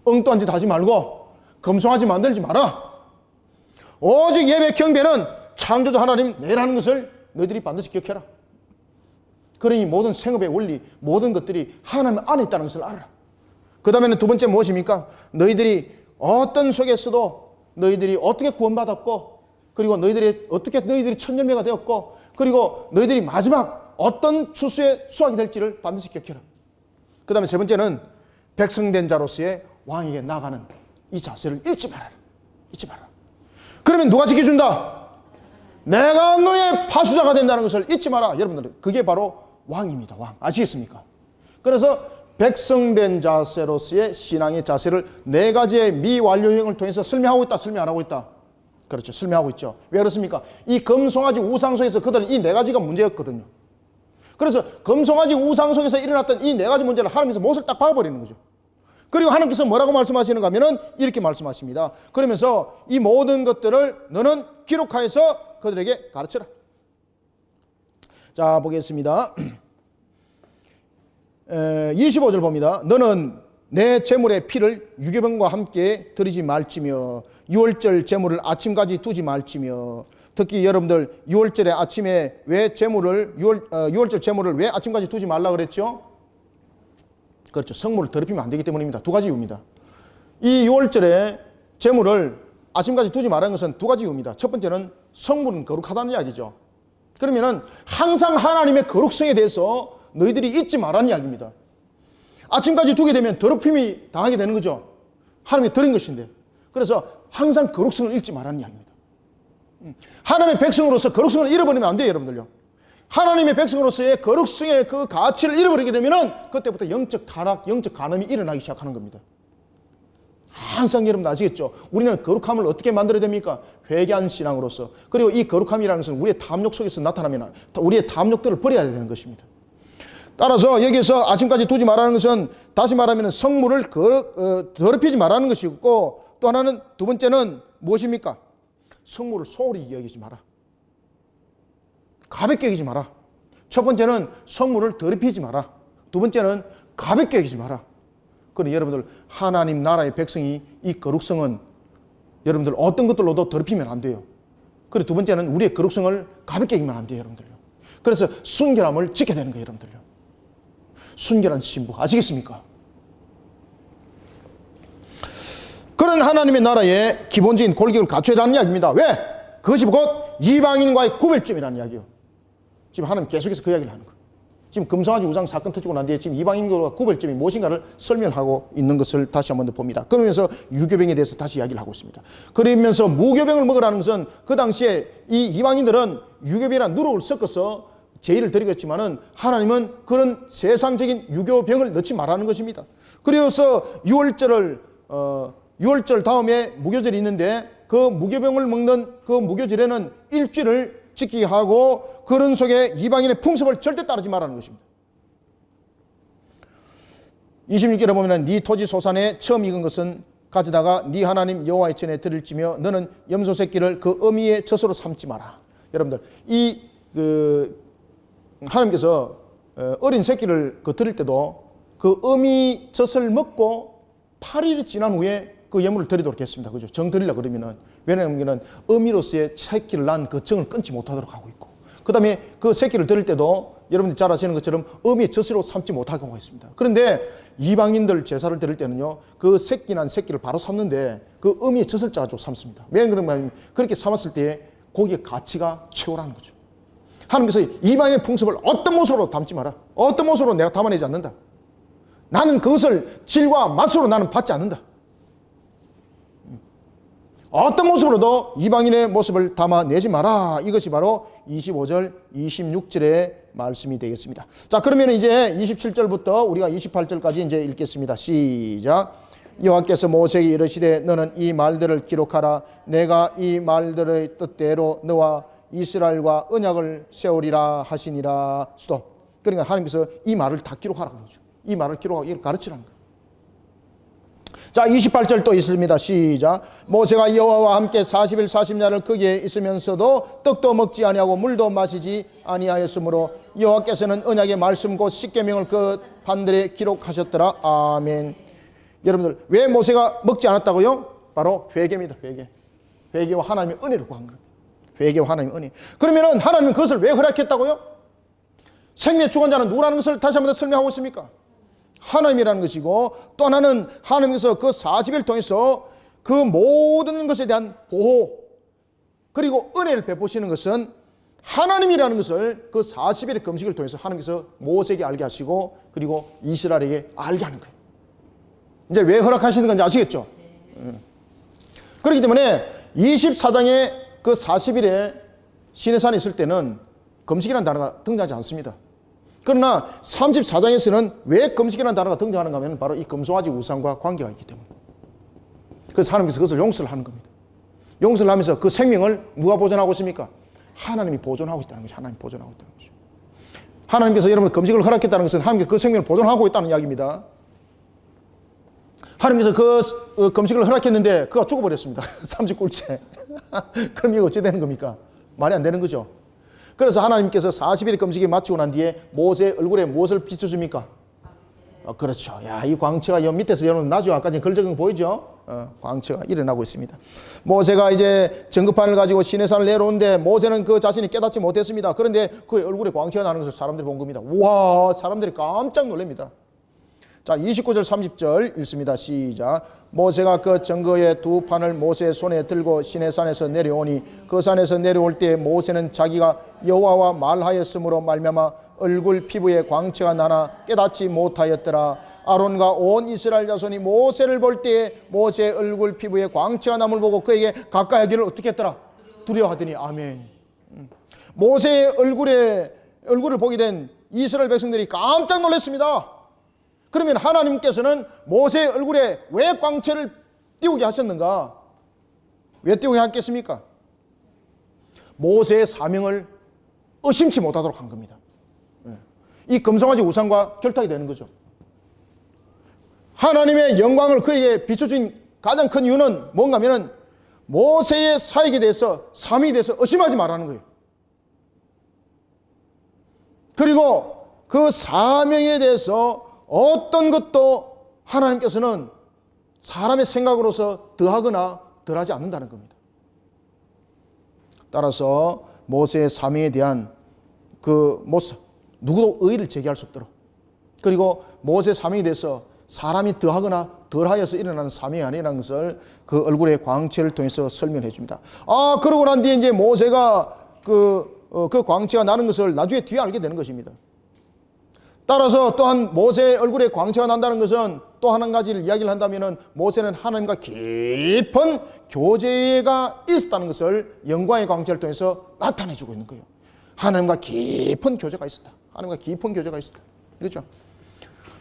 엉뚱한 짓 하지 말고 금송아지 만들지 마라. 오직 예배 경배는 창조주 하나님 내일 하는 것을 너희들이 반드시 기억해라. 그러니 모든 생업의 원리, 모든 것들이 하나님 안에 있다는 것을 알아라. 그 다음에는 두 번째 무엇입니까? 너희들이 어떤 속에서도 너희들이 어떻게 구원받았고, 그리고 너희들이 첫 열매가 되었고, 그리고 너희들이 마지막 어떤 추수의 수확이 될지를 반드시 기억해라. 그 다음에 세 번째는 백성된 자로서의 왕에게 나가는 이 자세를 잊지 말아라. 잊지 말아라. 그러면 누가 지켜준다? 내가 너의 파수자가 된다는 것을 잊지 마라. 여러분들 그게 바로 왕입니다. 왕. 아시겠습니까? 그래서 백성된 자세로서의 신앙의 자세를 네 가지의 미완료형을 통해서 설명하고 있다. 설명 안 하고 있다. 그렇죠. 설명하고 있죠. 왜 그렇습니까? 이 금송아지 우상 속에서 그들은 이 네 가지가 문제였거든요. 그래서 금송아지 우상 속에서 일어났던 이 네 가지 문제를 하나님께서 못을 딱 박아버리는 거죠. 그리고 하나님께서 뭐라고 말씀하시는가 하면은 이렇게 말씀하십니다. 그러면서 이 모든 것들을 너는 기록하여서 그들에게 가르쳐라. 자, 보겠습니다. 25절 봅니다. 너는 내 제물의 피를 유괴병과 함께 드리지 말지며 유월절 제물을 아침까지 두지 말지며. 특히 여러분들 유월절에 아침에 왜 유월절 제물을 왜 아침까지 두지 말라 그랬죠? 그렇죠. 성물을 더럽히면 안 되기 때문입니다. 두 가지 이유입니다. 이 유월절에 제물을 아침까지 두지 말라는 것은 두 가지 이유입니다. 첫 번째는 성물은 거룩하다는 이야기죠. 그러면은 항상 하나님의 거룩성에 대해서 너희들이 잊지 말라는 이야기입니다. 아침까지 두게 되면 더럽힘이 당하게 되는 거죠. 하나님이 드린 것인데. 그래서 항상 거룩성을 잃지 말라는 이야기입니다. 하나님의 백성으로서 거룩성을 잃어버리면 안 돼요, 여러분들요. 하나님의 백성으로서의 거룩성의 그 가치를 잃어버리게 되면은 그때부터 영적 타락, 영적 간음이 일어나기 시작하는 겁니다. 항상 여러분 아시겠죠? 우리는 거룩함을 어떻게 만들어야 됩니까? 회개한 신앙으로서. 그리고 이 거룩함이라는 것은 우리의 탐욕 속에서 나타나면 우리의 탐욕들을 버려야 되는 것입니다. 따라서 여기서 아침까지 두지 말라는 것은 다시 말하면 성물을 더럽히지 말라는 것이고, 또 하나는 두 번째는 무엇입니까? 성물을 소홀히 여기지 마라. 가볍게 여기지 마라. 첫 번째는 성물을 더럽히지 마라. 두 번째는 가볍게 여기지 마라. 그러니 여러분들 하나님 나라의 백성이 이 거룩성은 여러분들 어떤 것들로도 더럽히면 안 돼요. 그리고 두 번째는 우리의 거룩성을 가볍게 여기면 안 돼요, 여러분들요. 그래서 순결함을 지켜야 되는 거예요, 여러분들요. 순결한 신부 아시겠습니까? 그런 하나님의 나라의 기본적인 골격을 갖춰야 하는 이야기입니다. 왜? 그것이 곧 이방인과의 구별점이라는 이야기예요. 지금 하나님 계속해서 그 이야기를 하는 거예요. 지금 금송아지 우상 사건 터지고 난 뒤에 지금 이방인들과 구별점이 무엇인가를 설명하고 있는 것을 다시 한번 더 봅니다. 그러면서 유교병에 대해서 다시 이야기를 하고 있습니다. 그러면서 무교병을 먹으라는 것은 그 당시에 이 이방인들은 유교병이랑 누룩을 섞어서 제의를 드리겠지만은 하나님은 그런 세상적인 유교병을 넣지 말라는 것입니다. 그래서 6월절 다음에 무교절이 있는데 그 무교병을 먹는 그 무교절에는 일주일을 지키게 하고 그런 속에 이방인의 풍습을 절대 따르지 말라는 것입니다. 26절에 보면 네 토지 소산에 처음 익은 것은 가져다가 네 하나님 여호와의 전에 드릴지며 너는 염소 새끼를 그 어미의 젖으로 삼지 마라. 여러분들 하나님께서 어린 새끼를 드릴 때도 그 어미 젖을 먹고 8일이 지난 후에 그 예물을 드리도록 했습니다. 그죠? 정 드리려고 그러면은. 왜냐하면 어미로서의 새끼를 낳은 그 정을 끊지 못하도록 하고 있고. 그 다음에 그 새끼를 드릴 때도 여러분들이 잘 아시는 것처럼 어미의 젖으로 삼지 못하게 하고 있습니다. 그런데 이방인들 제사를 드릴 때는요, 그 새끼 난 새끼를 바로 삼는데 그 어미의 젖을 짜가지고 삼습니다. 왜 그러냐면 그렇게 삼았을 때 고기의 가치가 최고라는 거죠. 하나님께서 이방인의 풍습을 어떤 모습으로 담지 마라. 어떤 모습으로 내가 담아내지 않는다. 나는 그것을 질과 맛으로 나는 받지 않는다. 어떤 모습으로도 이방인의 모습을 담아내지 마라. 이것이 바로 25절, 26절의 말씀이 되겠습니다. 자, 그러면 이제 27절부터 우리가 28절까지 이제 읽겠습니다. 시작. 여호와께서 모세에게 이르시되 너는 이 말들을 기록하라. 내가 이 말들의 뜻대로 너와 이스라엘과 언약을 세우리라 하시니라. 수도. 그러니까 하나님께서 이 말을 다 기록하라고 그러죠. 이 말을 기록하고 가르치라는 거예요. 자, 28절 또 있습니다. 시작. 모세가 여호와와 함께 40일 40야를 거기에 있으면서도 떡도 먹지 아니하고 물도 마시지 아니하였으므로 여호와께서는 언약의 말씀 곧 십계명을 그 판들에 기록하셨더라. 아멘. 여러분들 왜 모세가 먹지 않았다고요? 바로 회개입니다. 회개와 하나님의 은혜를 구한 겁니다. 회개와 하나님의 은혜. 그러면은 하나님은 그것을 왜 허락했다고요? 생명의 주관자는 누구라는 것을 다시 한번 더 설명하고 있습니까? 하나님이라는 것이고, 또 하나는 하나님께서 그 40일 통해서 그 모든 것에 대한 보호 그리고 은혜를 베푸시는 것은 하나님이라는 것을 그 40일의 금식을 통해서 하나님께서 모세에게 알게 하시고 그리고 이스라엘에게 알게 하는 거예요. 이제 왜 허락하시는 건지 아시겠죠? 그렇기 때문에 24장의 그 40일에 시내산에 있을 때는 금식이라는 단어가 등장하지 않습니다. 그러나 34장에서는 왜 금식이라는 단어가 등장하는가 하면 바로 이 금송아지 우상과 관계가 있기 때문에. 그래서 하나님께서 그것을 용서를 하는 겁니다. 용서를 하면서 그 생명을 누가 보존하고 있습니까? 하나님이 보존하고 있다는 거죠. 하나님이 보존하고 있다는 거죠. 하나님께서 여러분 금식을 허락했다는 것은 하나님께서 그 생명을 보존하고 있다는 이야기입니다. 하나님께서 그 금식을 허락했는데 그가 죽어버렸습니다. 30꿀째. 그럼 이거 어찌 되는 겁니까? 말이 안 되는 거죠. 그래서 하나님께서 40일의 금식이 마치고 난 뒤에 모세 얼굴에 무엇을 비춰줍니까? 그렇죠. 야, 이 광채가 여 밑에서 여러분 나중에 아까 걸적은 보이죠? 광채가 일어나고 있습니다. 모세가 이제 전급판을 가지고 시내산을 내려오는데 모세는 그 자신이 깨닫지 못했습니다. 그런데 그 얼굴에 광채가 나는 것을 사람들이 본 겁니다. 우와, 사람들이 깜짝 놀랍니다. 자, 29절 30절 읽습니다. 시작. 모세가 그 증거의 두 판을 모세의 손에 들고 시내산에서 내려오니 그 산에서 내려올 때 모세는 자기가 여호와와 말하였으므로 말미암아 얼굴 피부에 광채가 나나 깨닫지 못하였더라. 아론과 온 이스라엘 자손이 모세를 볼 때에 모세의 얼굴 피부에 광채가 남을 보고 그에게 가까이 하기를 어떻게 했더라? 두려워하더니. 아멘. 모세의 얼굴을 보게 된 이스라엘 백성들이 깜짝 놀랐습니다. 그러면 하나님께서는 모세의 얼굴에 왜 광채를 띄우게 하셨는가? 왜 띄우게 하겠습니까? 모세의 사명을 의심치 못하도록 한 겁니다. 이 금송아지 우상과 결탁이 되는 거죠. 하나님의 영광을 그에게 비춰준 가장 큰 이유는 뭔가 하면 모세의 사역에 대해서 사명에 대해서 의심하지 말라는 거예요. 그리고 그 사명에 대해서 어떤 것도 하나님께서는 사람의 생각으로서 더하거나 덜하지 않는다는 겁니다. 따라서 모세의 사명에 대한 그 모습, 누구도 의의를 제기할 수 없도록, 그리고 모세의 사명에 대해서 사람이 더하거나 덜하여서 일어나는 사명이 아니라는 것을 그 얼굴의 광채를 통해서 설명해 줍니다. 그러고 난 뒤에 이제 모세가 그 광채가 나는 것을 나중에 뒤에 알게 되는 것입니다. 따라서 또한 모세의 얼굴에 광채가 난다는 것은 또 한 가지를 이야기를 한다면 모세는 하나님과 깊은 교제가 있었다는 것을 영광의 광채를 통해서 나타내주고 있는 거예요. 하나님과 깊은 교제가 있었다. 하나님과 깊은 교제가 있었다. 그렇죠?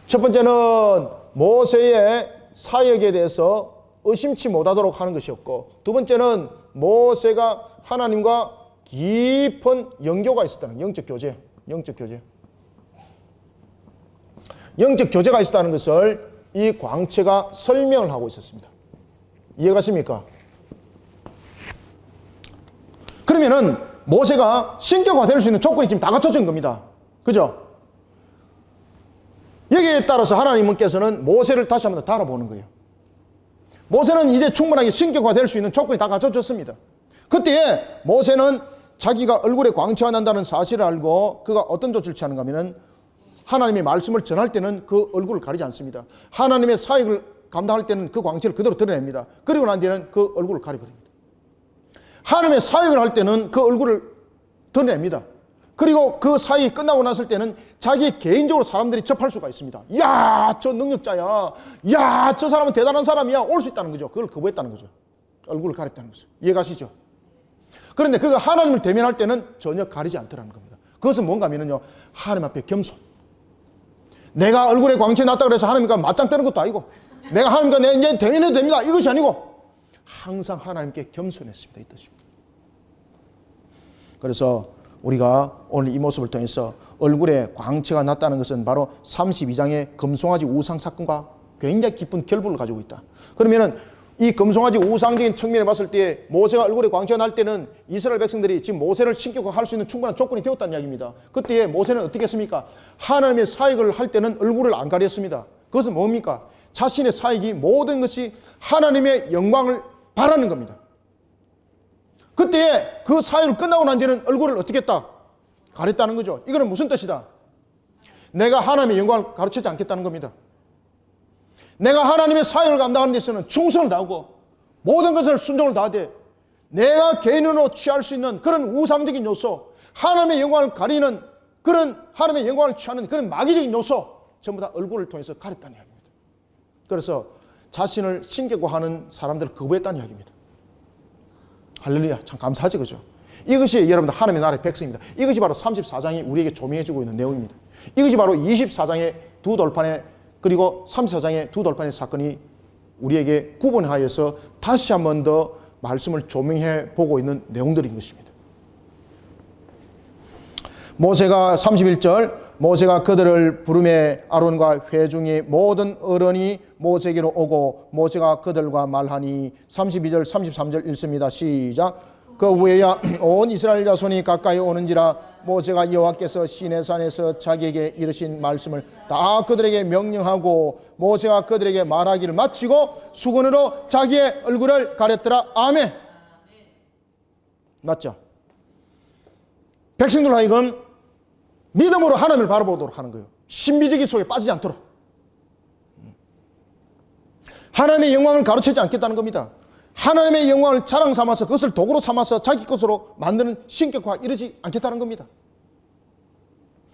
첫 번째는 모세의 사역에 대해서 의심치 못하도록 하는 것이었고, 두 번째는 모세가 하나님과 깊은 영교가 있었다는 영적 교제, 영적 교제. 영적 교제가 있었다는 것을 이 광채가 설명을 하고 있었습니다. 이해가십니까? 그러면은 모세가 신격화 될 수 있는 조건이 지금 다 갖춰진 겁니다. 그죠? 여기에 따라서 하나님께서는 모세를 다시 한번 더 달아보는 거예요. 모세는 이제 충분하게 신격화 될 수 있는 조건이 다 갖춰졌습니다. 그때에 모세는 자기가 얼굴에 광채가 난다는 사실을 알고 그가 어떤 조치를 취하는가 하면은 하나님의 말씀을 전할 때는 그 얼굴을 가리지 않습니다. 하나님의 사역을 감당할 때는 그 광채를 그대로 드러냅니다. 그리고 난 뒤에는 그 얼굴을 가려버립니다. 하나님의 사역을 할 때는 그 얼굴을 드러냅니다. 그리고 그 사역이 끝나고 났을 때는 자기 개인적으로 사람들이 접할 수가 있습니다. 야, 저 능력자야. 야, 저 사람은 대단한 사람이야. 올 수 있다는 거죠. 그걸 거부했다는 거죠. 얼굴을 가렸다는 거죠. 이해가시죠? 그런데 그가 하나님을 대면할 때는 전혀 가리지 않더라는 겁니다. 그것은 뭔가 하면요, 하나님 앞에 겸손. 내가 얼굴에 광채 났다고 해서 하나님과 맞짱 뜨는 것도 아니고, 내가 하나님과 내 이제 대면해도 됩니다, 이것이 아니고 항상 하나님께 겸손했습니다, 이 뜻입니다. 그래서 우리가 오늘 이 모습을 통해서 얼굴에 광채가 났다는 것은 바로 32장의 금송아지 우상 사건과 굉장히 깊은 결부를 가지고 있다. 그러면은 이 금송아지 우상적인 측면에 봤을 때 모세가 얼굴에 광채가 날 때는 이스라엘 백성들이 지금 모세를 신격화할 수 있는 충분한 조건이 되었다는 이야기입니다. 그때에 모세는 어떻게 했습니까? 하나님의 사역을 할 때는 얼굴을 안 가렸습니다. 그것은 뭡니까? 자신의 사역이 모든 것이 하나님의 영광을 바라는 겁니다. 그때에 그 사역을 끝나고 난 뒤에는 얼굴을 어떻게 했다? 가렸다는 거죠. 이거는 무슨 뜻이다? 내가 하나님의 영광을 가르치지 않겠다는 겁니다. 내가 하나님의 사역을 감당하는 데서는 충성을 다하고 모든 것을 순종을 다하되 내가 개인으로 취할 수 있는 그런 우상적인 요소, 하나님의 영광을 가리는 그런 하나님의 영광을 취하는 그런 마귀적인 요소 전부 다 얼굴을 통해서 가렸다는 이야기입니다. 그래서 자신을 신격화하는 사람들을 거부했다는 이야기입니다. 할렐루야, 참 감사하지, 그죠? 이것이 여러분들 하나님의 나라의 백성입니다. 이것이 바로 34장이 우리에게 조명해주고 있는 내용입니다. 이것이 바로 24장의 두 돌판에 그리고 34장의 두 돌판의 사건이 우리에게 구분하여서 다시 한 번 더 말씀을 조명해 보고 있는 내용들인 것입니다. 모세가 31절 모세가 그들을 부르매 아론과 회중의 모든 어른이 모세에게로 오고 모세가 그들과 말하니 32절 33절 읽습니다. 시작. 그 후에야 온 이스라엘 자손이 가까이 오는지라 모세가 여호와께서 시내산에서 자기에게 이르신 말씀을 다 그들에게 명령하고 모세가 그들에게 말하기를 마치고 수건으로 자기의 얼굴을 가렸더라. 아멘. 맞죠? 백성들 하여금 믿음으로 하나님을 바라보도록 하는 거예요. 신비주의 속에 빠지지 않도록. 하나님의 영광을 가르치지 않겠다는 겁니다. 하나님의 영광을 자랑 삼아서 그것을 도구로 삼아서 자기 것으로 만드는 신격화 이러지 않겠다는 겁니다.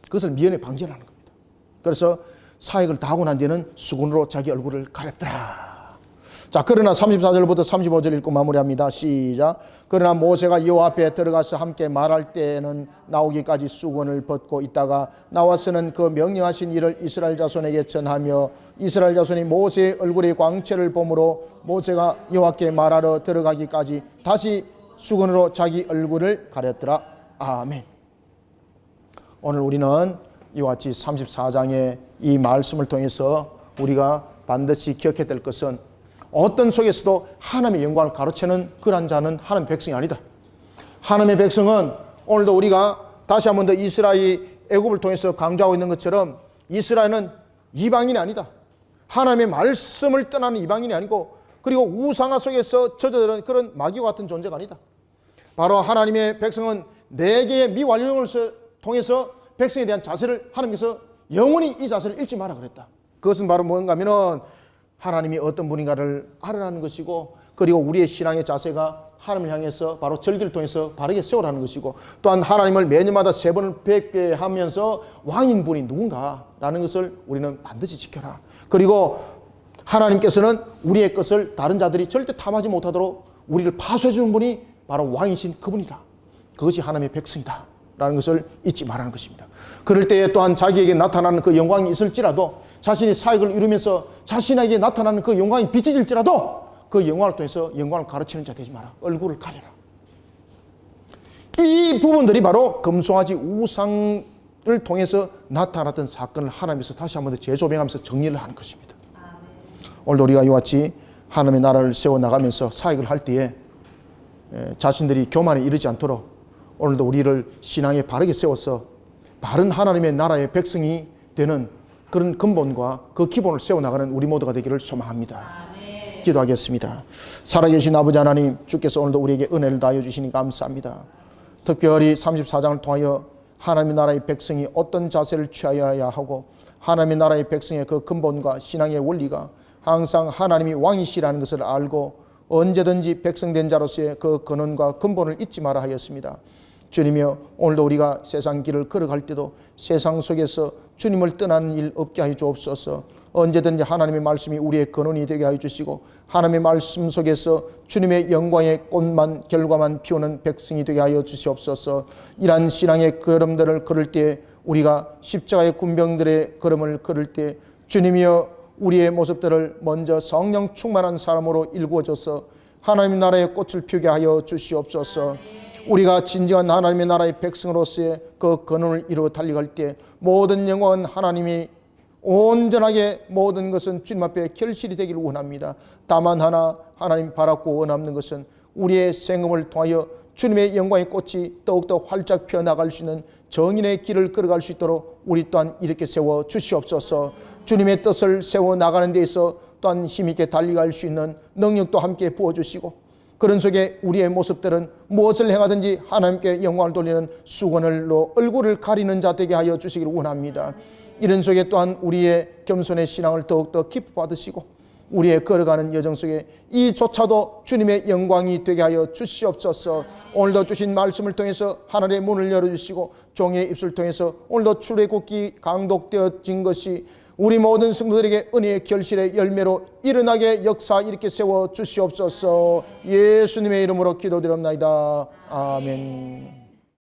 그것을 미연에 방지하는 겁니다. 그래서 사역을 다 하고 난 뒤에는 수건으로 자기 얼굴을 가렸더라. 자, 그러나 34절부터 35절 읽고 마무리합니다. 시작. 그러나 모세가 여호와 앞에 들어가서 함께 말할 때에는 나오기까지 수건을 벗고 있다가 나와서는 그 명령하신 일을 이스라엘 자손에게 전하며 이스라엘 자손이 모세의 얼굴의 광채를 보므로 모세가 여호와께 말하러 들어가기까지 다시 수건으로 자기 얼굴을 가렸더라. 아멘. 오늘 우리는 이와 같이 34장의 이 말씀을 통해서 우리가 반드시 기억해야 될 것은 어떤 속에서도 하나님의 영광을 가로채는 그런 자는 하나님의 백성이 아니다. 하나님의 백성은 오늘도 우리가 다시 한 번 더 이스라엘이 애굽을 통해서 강조하고 있는 것처럼 이스라엘은 이방인이 아니다. 하나님의 말씀을 떠나는 이방인이 아니고 그리고 우상화 속에서 젖어드는 그런 마귀와 같은 존재가 아니다. 바로 하나님의 백성은 네 개의 미완료를 통해서 백성에 대한 자세를 하나님께서 영원히 이 자세를 잃지 마라 그랬다. 그것은 바로 뭔가 하면은 하나님이 어떤 분인가를 알아라는 것이고 그리고 우리의 신앙의 자세가 하나님을 향해서 바로 절기를 통해서 바르게 세우라는 것이고, 또한 하나님을 매년마다 3번을 뵙게 하면서 왕인 분이 누군가라는 것을 우리는 반드시 지켜라. 그리고 하나님께서는 우리의 것을 다른 자들이 절대 탐하지 못하도록 우리를 파수해 주는 분이 바로 왕이신 그분이다. 그것이 하나님의 백성이다 라는 것을 잊지 말라는 것입니다. 그럴 때에 또한 자기에게 나타나는 그 영광이 있을지라도, 자신이 사역을 이루면서 자신에게 나타나는 그 영광이 비춰질지라도 그 영광을 통해서 영광을 가르치는 자 되지 마라. 얼굴을 가려라. 이 부분들이 바로 금송아지 우상을 통해서 나타났던 사건을 하나님께서 다시 한번 더 재조명하면서 정리를 하는 것입니다. 오늘도 우리가 이와 같이 하나님의 나라를 세워나가면서 사역을 할 때에 자신들이 교만에 이르지 않도록 오늘도 우리를 신앙에 바르게 세워서 바른 하나님의 나라의 백성이 되는 그런 근본과 그 기본을 세워나가는 우리 모두가 되기를 소망합니다. 아멘. 기도하겠습니다. 살아계신 아버지 하나님, 주께서 오늘도 우리에게 은혜를 다하여 주시니 감사합니다. 특별히 34장을 통하여 하나님의 나라의 백성이 어떤 자세를 취하여야 하고, 하나님의 나라의 백성의 그 근본과 신앙의 원리가 항상 하나님이 왕이시라는 것을 알고 언제든지 백성된 자로서의 그 근원과 근본을 잊지 마라 하였습니다. 주님이여, 오늘도 우리가 세상 길을 걸어갈 때도 세상 속에서 주님을 떠나는 일 없게 하여 주옵소서. 언제든지 하나님의 말씀이 우리의 근원이 되게 하여 주시고, 하나님의 말씀 속에서 주님의 영광의 꽃만 결과만 피우는 백성이 되게 하여 주시옵소서. 이러한 신앙의 걸음들을 걸을 때, 우리가 십자가의 군병들의 걸음을 걸을 때 주님이여, 우리의 모습들을 먼저 성령 충만한 사람으로 일구어줘서 하나님의 나라의 꽃을 피우게 하여 주시옵소서. 우리가 진정한 하나님의 나라의 백성으로서의 그 근원을 이루어 달려갈 때 모든 영광은 하나님이 온전하게, 모든 것은 주님 앞에 결실이 되기를 원합니다. 다만 하나 하나님 바랐고 원하는 것은 우리의 생업을 통하여 주님의 영광의 꽃이 더욱더 활짝 피어나갈 수 있는 정인의 길을 걸어갈 수 있도록 우리 또한 이렇게 세워 주시옵소서. 주님의 뜻을 세워나가는 데 있어 또한 힘있게 달려갈 수 있는 능력도 함께 부어주시고, 그런 속에 우리의 모습들은 무엇을 행하든지 하나님께 영광을 돌리는 수건으로 얼굴을 가리는 자 되게 하여 주시기를 원합니다. 이런 속에 또한 우리의 겸손의 신앙을 더욱더 깊이 받으시고, 우리의 걸어가는 여정 속에 이조차도 주님의 영광이 되게 하여 주시옵소서. 오늘도 주신 말씀을 통해서 하늘의 문을 열어주시고, 종의 입술을 통해서 오늘도 출애굽기 강독되어진 것이 우리 모든 성도들에게 은혜의 결실의 열매로 일어나게 역사 이렇게 세워 주시옵소서. 예수님의 이름으로 기도드립니다. 아멘.